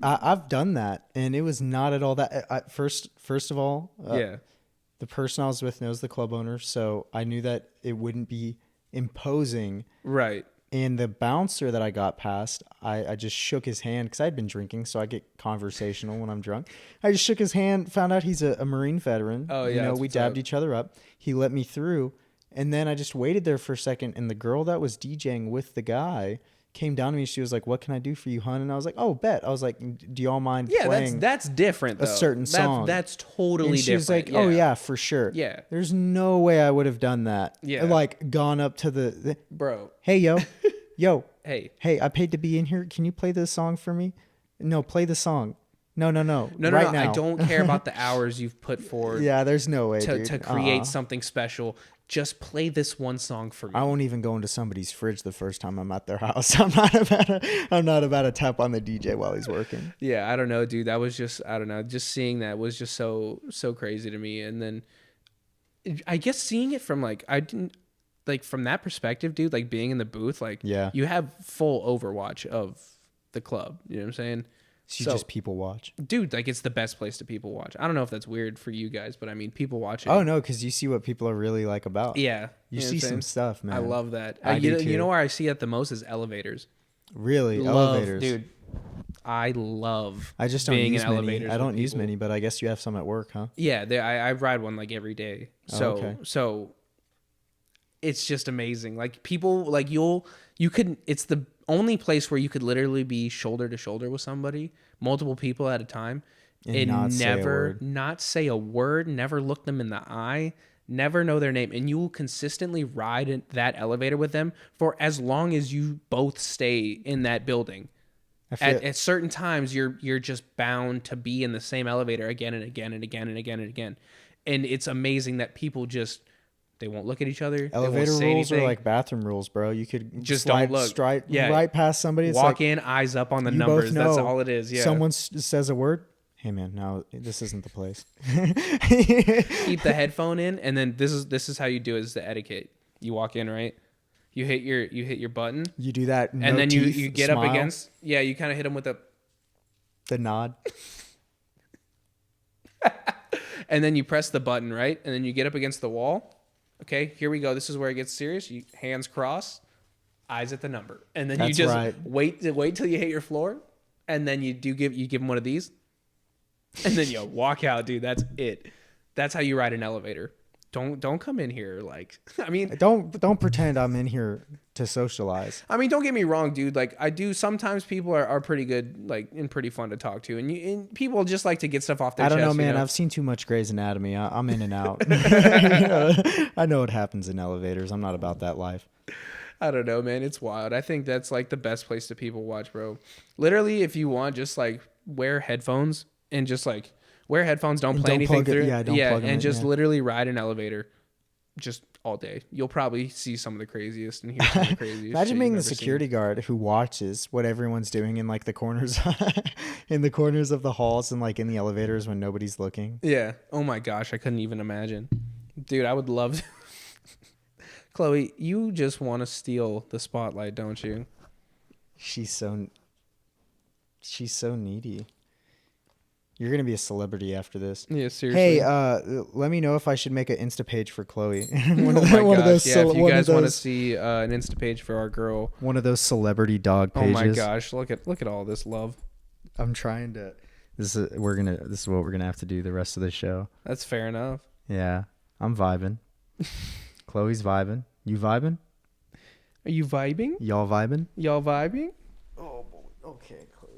I've done that, and it was not at all that. First of all, the person I was with knows the club owner, so I knew that it wouldn't be imposing, right? And the bouncer that I got past, I just shook his hand because I'd been drinking, so I get conversational when I'm drunk. I just shook his hand, found out he's a Marine veteran. Oh yeah, we dabbed each other up. He let me through, and then I just waited there for a second, and the girl that was DJing with the guy came down to me. She was like, "What can I do for you, hon?" And I was like, "Oh, bet." I was like, "Do y'all mind playing?" That's different. Though. A certain song. That's totally and she different. was like, "Oh yeah, for sure." Yeah. There's no way I would have done that. Yeah. Like gone up to the bro. Hey yo, hey, I paid to be in here. Can you play this song for me? No, play the song. No. No. Now. I don't care about the hours you've put forward. Yeah, there's no way to create something special. Just play this one song for me. I won't even go into somebody's fridge the first time I'm at their house. I'm not about to tap on the DJ while he's working. Yeah, I don't know, dude. That was just, I don't know. Just seeing that was just so crazy to me. And then I guess seeing it from like, I didn't like from that perspective, dude, like being in the booth, like you have full overwatch of the club. You know what I'm saying? So you just people watch. Dude, like it's the best place to people watch. I don't know if that's weird for you guys, but I mean, people watching. Oh, no, because you see what people are really like about. Yeah. You see some stuff, man. I love that. I do too. You know where I see it the most is elevators. Really? Elevators. Dude, I love I just don't being use in many. elevators. I don't use many, but I guess you have some at work, huh? Yeah, I ride one like every day. So, okay. So it's just amazing. Like people, like it's the only place where you could literally be shoulder to shoulder with somebody, multiple people at a time, and never not say a word, never look them in the eye, never know their name, and you will consistently ride in that elevator with them for as long as you both stay in that building. At certain times, you're just bound to be in the same elevator again and again and again and again and again, and it's amazing that people just. They won't look at each other. Elevator rules are like bathroom rules, bro. You could just don't look right past somebody. It's walk in, eyes up on the numbers. That's all it is. Yeah. Someone says a word. Hey man, no, this isn't the place. Keep the headphone in, and then this is how you do it. Is the etiquette. You walk in, right? You hit your button. You do that, and then you get up against. Yeah, you kind of hit them with a. The nod. And then you press the button, right? And then you get up against the wall. Okay, here we go. This is where it gets serious. You hands cross, eyes at the number, and then you That's just right. wait till you hit your floor, and then you give him one of these, and then you walk out, dude. That's it. That's how you ride an elevator. Don't come in here like I mean Don't pretend I'm in here to socialize. I mean, don't get me wrong, dude. Like, I do. Sometimes people are pretty good, like, and pretty fun to talk to. And people just like to get stuff off their chest. I don't know, man. You know? I've seen too much Gray's Anatomy. I'm in and out. I know what happens in elevators. I'm not about that life. I don't know, man. It's wild. I think that's, like, the best place to people watch, bro. Literally, if you want, just, like, wear headphones and just, like, wear headphones. Don't play anything through it. Don't plug them and in, just yeah. literally ride an elevator just all day. You'll probably see some of the craziest and hear some of the craziest. Imagine shit being you've the ever security seen. guard who watches what everyone's doing in like the corners, in the corners of the halls and like in the elevators when nobody's looking. Yeah. Oh my gosh, I couldn't even imagine. Dude, I would love to. Chloe, you just want to steal the spotlight, don't you? She's so needy. You're gonna be a celebrity after this. Yeah, seriously. Hey, let me know if I should make an Insta page for Chloe. Oh my gosh, yeah, if you guys want to those, see an Insta page for our girl. one of those celebrity dog pages. Oh my gosh, look at all this love. I'm trying to. This is what we're gonna have to do the rest of the show. That's fair enough. Yeah, I'm vibing. Chloe's vibing. You vibing? Are you vibing? Y'all vibing? Y'all vibing? Oh, okay, Chloe.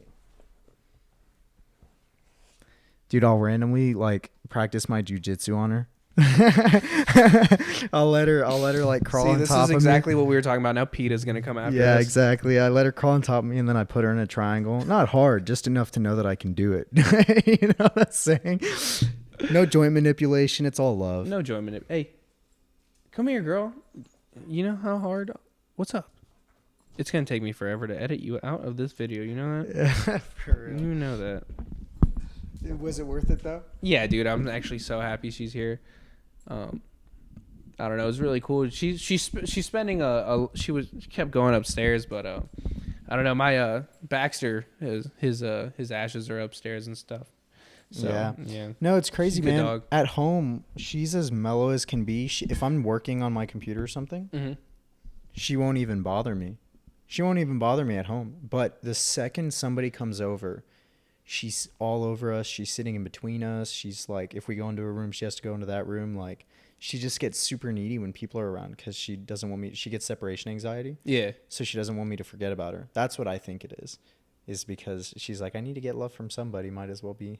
Dude, I'll randomly like practice my jujitsu on her. I'll let her like crawl See, on this top is of exactly what we were talking about. Now PETA's gonna come after me. Yeah, us. exactly. I let her crawl on top of me, and then I put her in a triangle. Not hard, just enough to know that I can do it. You know what I'm saying? No joint manipulation. It's all love. No joint minute. Hey, come here, girl. You know how hard? What's up? It's gonna take me forever to edit you out of this video. You know that? Yeah, for real. You know that. Was it worth it though? Yeah, dude, I'm actually so happy she's here. I don't know, it's really cool. She's spending she kept going upstairs, but I don't know. My Baxter his ashes are upstairs and stuff. So, yeah. No, it's crazy, She's a good man. dog. At home, she's as mellow as can be. If I'm working on my computer or something, Mm-hmm. she won't even bother me. She won't even bother me at home. But the second somebody comes over, she's all over us. She's sitting in between us. She's like, if we go into a room, she has to go into that room. Like, she just gets super needy when people are around because she doesn't want me. She gets separation anxiety. Yeah. So she doesn't want me to forget about her. That's what I think it is because she's like, I need to get love from somebody. Might as well be,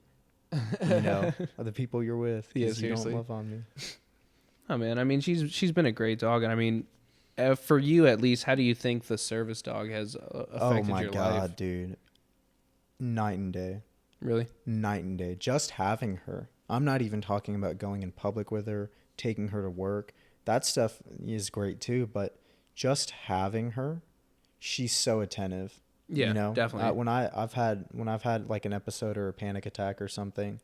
the people you're with. Yeah, 'Cause you seriously. don't love on me. Oh man, I mean she's been a great dog, and I mean, for you at least, how do you think the service dog has affected your life? Dude. Night and day. Really? Night and day. Just having her. I'm not even talking about going in public with her, taking her to work. That stuff is great too, but just having her, she's so attentive. Yeah, definitely. When I've had like an episode or a panic attack or something,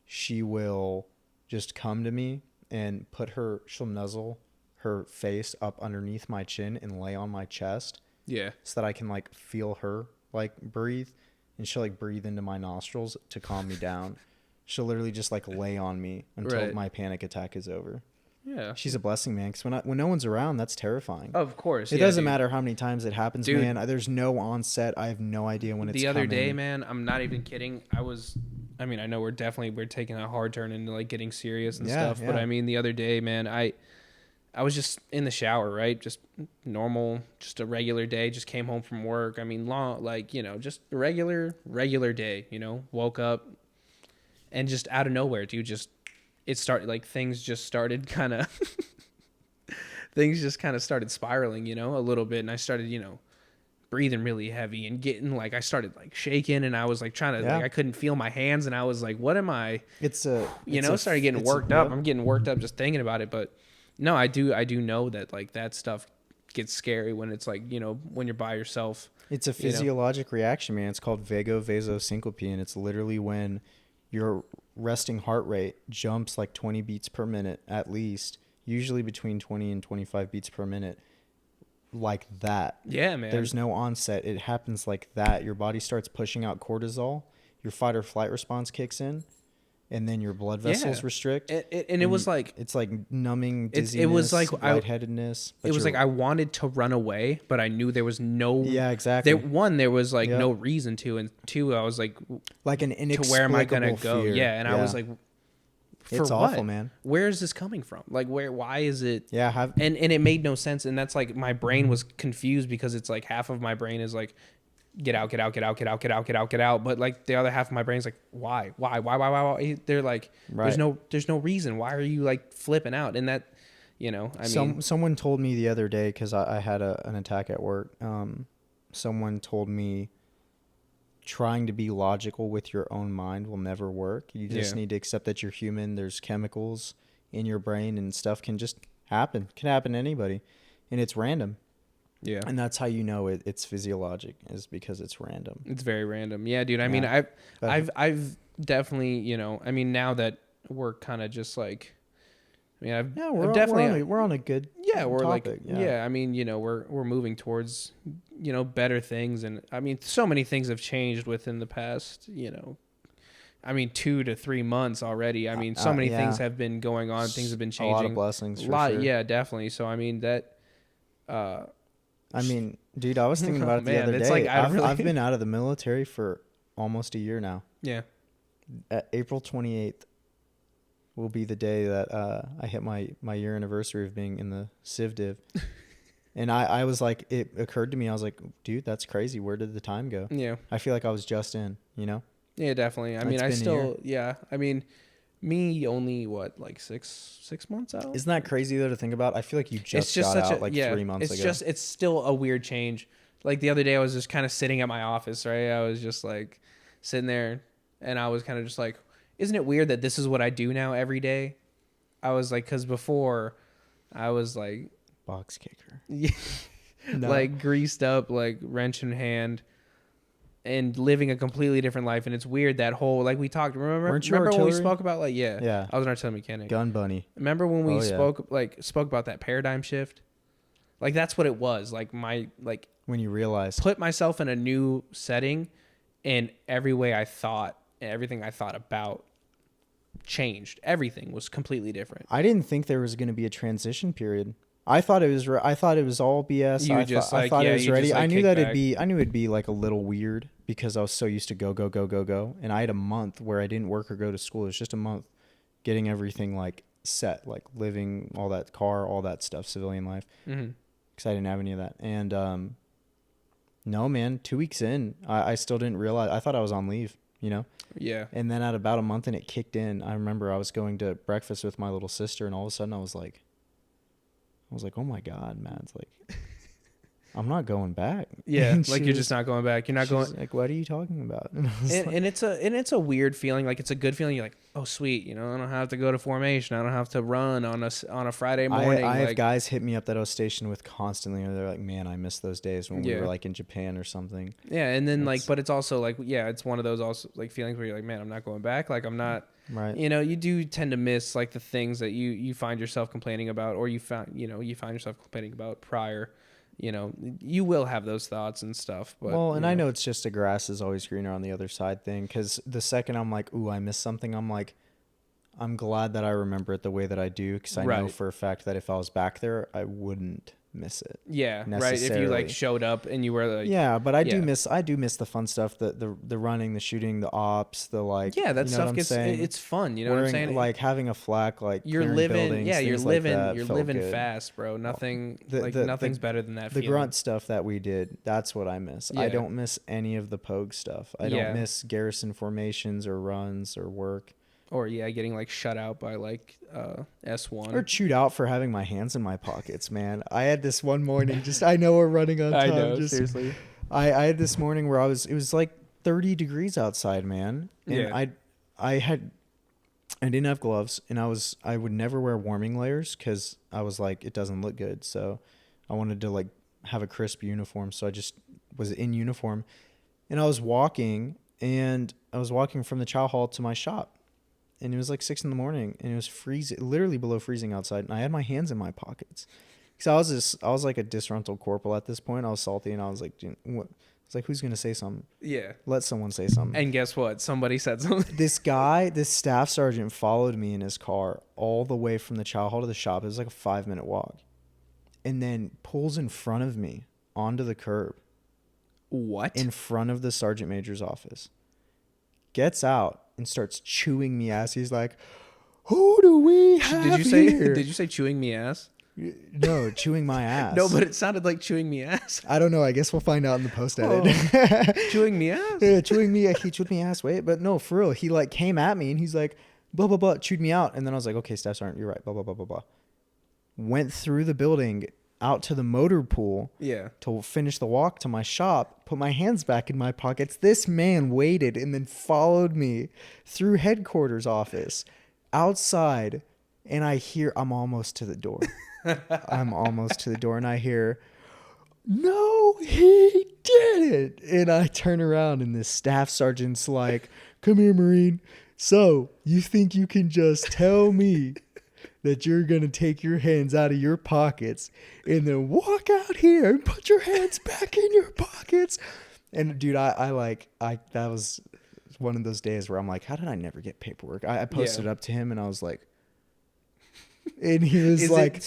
she will just come to me and she'll nuzzle her face up underneath my chin and lay on my chest. Yeah. So that I can like feel her like breathe, and she'll like breathe into my nostrils to calm me down. She'll literally just like lay on me until my panic attack is over. Yeah. She's a blessing, man, because when no one's around, that's terrifying. Of course. It doesn't matter how many times it happens, Dude. man. There's no onset. I have no idea when it's The other coming. day, man, I'm not even kidding. I mean, I know we're taking a hard turn into like getting serious and stuff, but yeah. I mean, the other day, man, I was just in the shower, right? Just normal, just a regular day. Just came home from work. I mean, just a regular day. Woke up, and just out of nowhere, dude, things just started kind of spiraling, a little bit, and I started, breathing really heavy and getting I started shaking, and I was trying to I couldn't feel my hands, and I was like, what am I? Started getting worked up. I'm getting worked up just thinking about it, but no, I do know that that stuff gets scary when it's when you're by yourself. It's a physiologic reaction, man. It's called vagovasosyncope, and it's literally when your resting heart rate jumps 20 beats per minute at least, usually between 20 and 25 beats per minute, like that. Yeah, man. There's no onset. It happens like that. Your body starts pushing out cortisol, your fight or flight response kicks in, and then your blood vessels restrict. And it was like it's like numbing, dizziness, it was like lightheadedness. It was like I wanted to run away, but I knew there was no. Yeah, exactly. There was like no reason to, and two, I was like an inexplicable to where am I gonna go? fear. Yeah, and I was like, for it's what? awful, man. Where is this coming from? Like, why is it? Yeah, and it made no sense, and that's like my brain was confused because it's like half of my brain is like, get out, get out, get out, get out, get out, get out, get out, but like the other half of my brain's like, why? They're like, there's no reason. Why are you like flipping out? And that, I mean, someone told me the other day because I had an attack at work. Someone told me, trying to be logical with your own mind will never work. You just need to accept that you're human. There's chemicals in your brain and stuff can just happen. Can happen to anybody. And it's random. Yeah. And that's how you know it's physiologic, is because it's random. It's very random. Yeah, dude. I mean, I've definitely, I mean, now that we're kind of just like, I mean, we're on a good we're topic. Like, I mean, we're moving towards, better things. And I mean, so many things have changed within the past, I mean, 2 to 3 months already. I mean, so many things have been going on. Things have been changing. A lot of blessings. Sure. Yeah, definitely. So, I mean, I mean, dude, I was thinking about it the other day. It's like I've been out of the military for almost a year now. Yeah. April 28th will be the day that I hit my year anniversary of being in the Civ Div. And I was like, it occurred to me, I was like, dude, that's crazy. Where did the time go? Yeah. I feel like I was just in, Yeah, definitely. I mean, I still, I mean, me only, what, like six months out? Isn't that crazy, though, to think about? I feel like you just got out 3 months ago. It's still a weird change. Like the other day I was just kind of sitting at my office, right? I was just like sitting there and I was kind of just like, isn't it weird that this is what I do now every day? I was like, because before I was like, box kicker. Like greased up, like wrench in hand, and living a completely different life. And it's weird that whole, like we talked, remember when we spoke about like, I was an artillery mechanic. Gun bunny. Remember when we spoke about that paradigm shift? Like that's what it was. Like when you realize, put myself in a new setting, and every way I thought and everything I thought about changed. Everything was completely different. I didn't think there was going to be a transition period. I thought it was all BS. I thought it was ready. I knew that it'd be like a little weird because I was so used to go, and I had a month where I didn't work or go to school. It was just a month getting everything like set, like living, all that car, all that stuff, civilian life. Mm-hmm. Because I didn't have any of that. And no, man, 2 weeks in, I still didn't realize. I thought I was on leave, Yeah. And then at about a month and it kicked in. I remember I was going to breakfast with my little sister, and all of a sudden I was like, oh my God, man. It's like, I'm not going back. Yeah. Like you're just not going back. You're not going. Like, what are you talking about? And it's a weird feeling. Like it's a good feeling. You're like, oh sweet. I don't have to go to formation. I don't have to run on a Friday morning. I have guys hit me up that I was stationed with constantly. And they're like, man, I miss those days when we were like in Japan or something. Yeah. And then but it's also like, it's one of those also like feelings where you're like, man, I'm not going back. Like I'm not. Right. You do tend to miss like the things that you find yourself complaining about, or you find yourself complaining about prior. You will have those thoughts and stuff. But I know it's just a grass is always greener on the other side thing. Because the second I'm like, ooh, I missed something, I'm like, I'm glad that I remember it the way that I do. Because I know for a fact that if I was back there, I wouldn't miss it. Yeah, right. If you like showed up and you were like, but I do miss the fun stuff, the running, the shooting, the ops, the like. Yeah, that stuff it's fun. You know what I'm saying? Like having a flak, like you're living. Buildings, you're living good. fast, bro. Nothing nothing's better than that. The grunt stuff that we did, that's what I miss. I don't miss any of the pogue stuff. I don't miss garrison formations or runs or work. Or getting like shut out by like S1. Or chewed out for having my hands in my pockets, man. I had this one morning, I know we're running on time. I know, seriously. I had this morning where it was like 30 degrees outside, man. And I didn't have gloves, and I would never wear warming layers because I was like, it doesn't look good. So I wanted to like have a crisp uniform. So I just was in uniform, and I was walking from the chow hall to my shop. And it was like 6 a.m, and it was freezing, literally below freezing outside. And I had my hands in my pockets, Because I was like a disgruntled corporal at this point. I was salty, and I was like, "Dude, what? It's like, who's gonna say something? Yeah. Let someone say something." And guess what? Somebody said something. This staff sergeant followed me in his car all the way from the chow hall to the shop. It was like a 5-minute walk, and then pulls in front of me onto the curb. What? In front of the sergeant major's office. Gets out and starts chewing me ass. He's like, "Who do we have here?" Did you say chewing me ass? No, chewing my ass. No, but it sounded like chewing me ass. I don't know. I guess we'll find out in the post edit. Chewing me ass? Yeah, chewing me. He chewed me ass. Wait, but no, for real. He like came at me and he's like, blah, blah, blah, chewed me out. And then I was like, okay, Staff Sergeant, you're right. Blah, blah, blah, blah, blah. Went through the building out to the motor pool. Yeah. To finish the walk to my shop, put my hands back in my pockets. This man waited and then followed me through headquarters office outside. And I'm almost to the door. I'm almost to the door and I hear, "No, he didn't." And I turn around and this staff sergeant's like, "Come here, Marine. So you think you can just tell me that you're going to take your hands out of your pockets and then walk out here and put your hands back in your pockets?" And dude, that was one of those days where I'm like, how did I never get paperwork? I posted up to him and I was like, and he was like,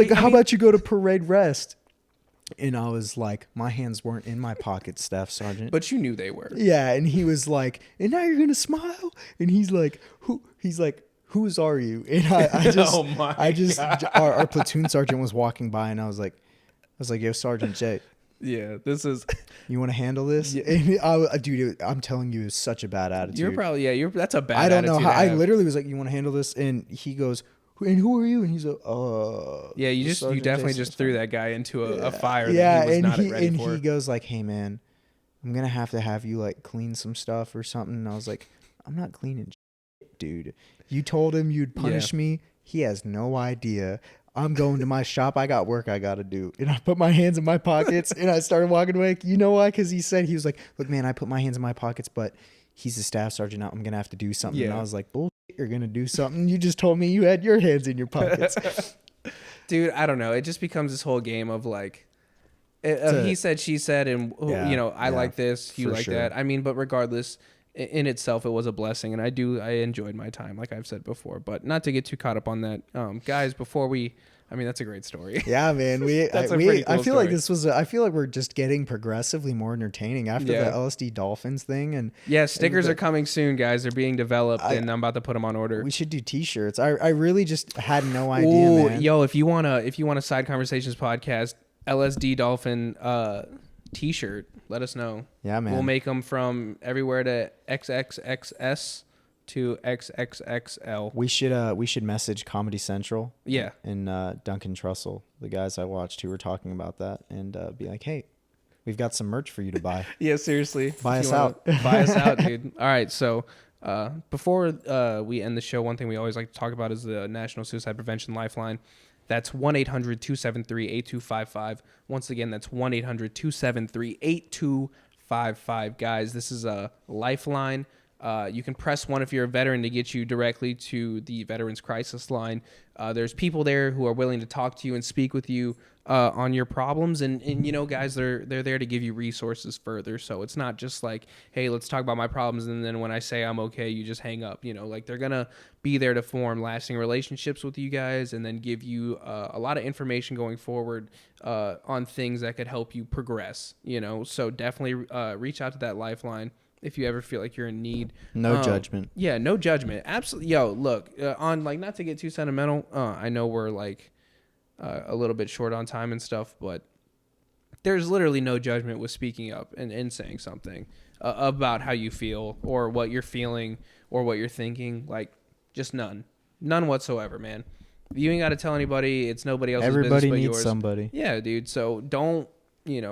"How about you go to parade rest?" And I was like, my hands weren't in my pocket, Staff Sergeant. But you knew they were. Yeah, and he was like, "And now you're gonna smile?" And he's like, "Who?" He's like, "Whose are you?" And our platoon sergeant was walking by, and I was like, "Yo, Sergeant J." Yeah, this is. You want to handle this? Yeah. And dude, I'm telling you, it's such a bad attitude. You're probably that's a bad. I don't know attitude how. to I have. literally was like, "You want to handle this?" And he goes, "And who are you?" And he's like, Yeah, you Sergeant definitely Jason just threw that guy into a fire. Yeah, that he was and not ready for. he goes like, "Hey man, I'm gonna have you like clean some stuff or something." And I was like, "I'm not cleaning shit, dude. You told him you'd punish me. He has no idea. I'm going to my shop. I got work I got to do." And I put my hands in my pockets and I started walking away. You know why? Because he was like, "Look, man, I put my hands in my pockets, but he's a staff sergeant now. I'm going to have to do something." Yeah. And I was like, "Bullshit, you're going to do something. You just told me you had your hands in your pockets." Dude, I don't know. It just becomes this whole game of like, he said, she said, and I like this, you like that. I mean, but regardless, in itself, it was a blessing, and I enjoyed my time, like I've said before. But not to get too caught up on that, guys. That's a great story. Yeah, man. I feel like I feel like we're just getting progressively more entertaining after the LSD Dolphins thing, and stickers are coming soon, guys. They're being developed, and I'm about to put them on order. We should do T-shirts. I really just had no idea, man. Yo, if you want a Side Conversations podcast LSD Dolphin T-shirt, let us know. Yeah, man. We'll make them from everywhere to XXXS to XXXL. We should message Comedy Central. Yeah. And Duncan Trussell, the guys I watched who were talking about that, and be like, "Hey, we've got some merch for you to buy." Yeah, seriously. Buy us out. Buy us out, dude. All right, so before we end the show, one thing we always like to talk about is the National Suicide Prevention Lifeline. That's 1-800-273-8255. Once again, that's 1-800-273-8255. Guys, this is a lifeline. You can press 1 if you're a veteran to get you directly to the Veterans Crisis Line. There's people there who are willing to talk to you and speak with you on your problems. And guys, they're there to give you resources further. So it's not just like, hey, let's talk about my problems, and then when I say I'm okay, you just hang up. They're going to be there to form lasting relationships with you guys and then give you a lot of information going forward on things that could help you progress. So definitely reach out to that lifeline if you ever feel like you're in need. No judgment. Yeah, no judgment. Absolutely. Yo, look, on like, not to get too sentimental, I know we're like a little bit short on time and stuff, but there's literally no judgment with speaking up and saying something about how you feel or what you're feeling or what you're thinking. Like, just none whatsoever, man. You ain't got to tell anybody. It's nobody else's business but yours. Everybody needs somebody. Yeah, dude. So don't,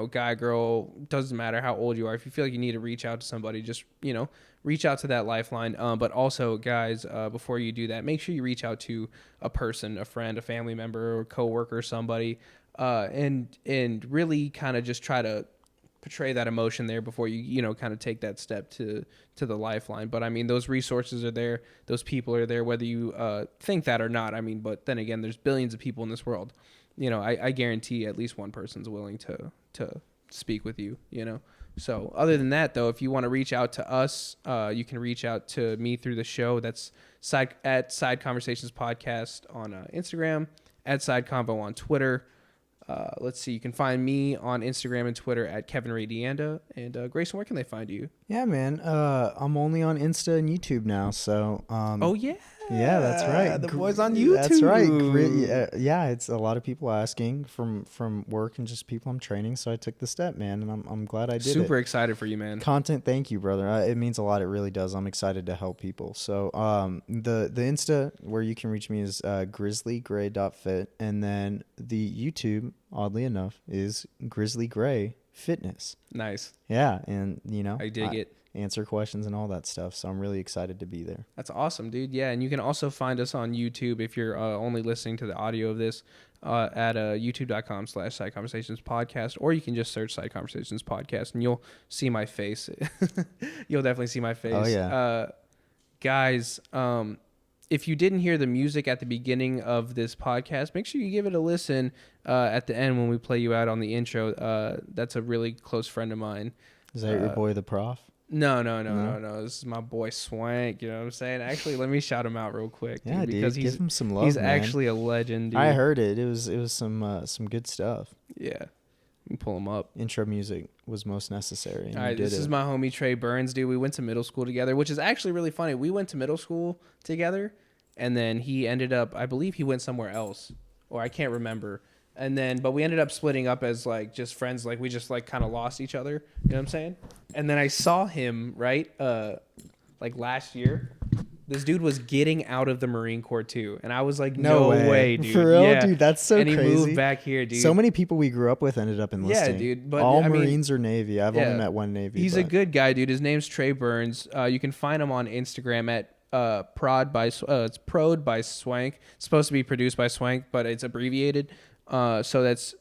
guy, girl, doesn't matter how old you are. If you feel like you need to reach out to somebody, just, reach out to that lifeline. But also, guys, before you do that, make sure you reach out to a person, a friend, a family member, or a coworker, somebody, and really kind of just try to portray that emotion there before you kind of take that step to the lifeline. But I mean, those resources are there, those people are there, whether you think that or not. I mean, but then again, there's billions of people in this world. I guarantee at least one person's willing to speak with you, So other than that, though, if you want to reach out to us, you can reach out to me through the show. That's at Side Conversations Podcast on Instagram, at Side Convo on Twitter. Let's see. You can find me on Instagram and Twitter at Kevin Ray Deanda. And Grayson, where can they find you? Yeah, man. I'm only on Insta and YouTube now, so. Oh yeah. Yeah, that's right. The boys on YouTube. That's right. Yeah, it's a lot of people asking from work and just people I'm training, so I took the step, man, and I'm glad I did. Super excited for you, man. Content, thank you, brother. It means a lot. It really does. I'm excited to help people. So, the Insta where you can reach me is grizzlygray.fit, and then the YouTube, oddly enough, is Grizzly Gray Fitness. Nice. Yeah, and I dig it. Answer questions and all that stuff. So I'm really excited to be there. That's awesome, dude. Yeah, and you can also find us on YouTube if you're only listening to the audio of this at youtube.com/Side Conversations Podcast, or you can just search Side Conversations Podcast and you'll see my face. You'll definitely see my face. Oh, yeah. Guys, if you didn't hear the music at the beginning of this podcast, make sure you give it a listen at the end when we play you out on the intro. That's a really close friend of mine. Is that your boy, the Prof? No. This is my boy Swank. You know what I'm saying? Actually, let me shout him out real quick. Yeah, dude. Because give him some love. He's man. actually a legend, dude. I heard it. It was some good stuff. Yeah. Let me pull him up. Intro music was most necessary. All right, this is my homie Trey Burns, dude. We went to middle school together, which is actually really funny. We went to middle school together, and then he ended up, I believe he went somewhere else, or I can't remember. But we ended up splitting up as like just friends. Like we just like kind of lost each other. You know what I'm saying? And then I saw him, right? Like last year, this dude was getting out of the Marine Corps too. And I was like, no way, dude. For real, yeah. dude, that's so crazy. And he moved back here, dude. So many people we grew up with ended up enlisting. Yeah, dude. But all Marines or Navy. I've only met one Navy. He's a good guy, dude. His name's Trey Burns. You can find him on Instagram at it's Prod by Swank. It's supposed to be produced by Swank, but it's abbreviated. So that's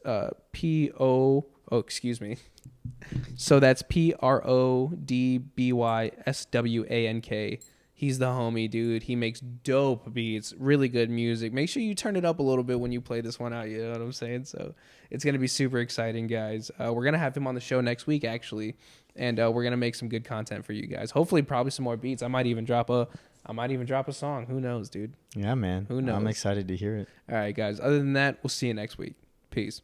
So that's PRODBYSWANK. He's the homie, dude. He makes dope beats, really good music. Make sure you turn it up a little bit when you play this one out. You know what I'm saying? So it's going to be super exciting, guys. We're going to have him on the show next week, actually. And we're going to make some good content for you guys. Hopefully, probably some more beats. I might even drop a song. Who knows, dude? Yeah, man. Who knows? I'm excited to hear it. All right, guys. Other than that, we'll see you next week. Peace.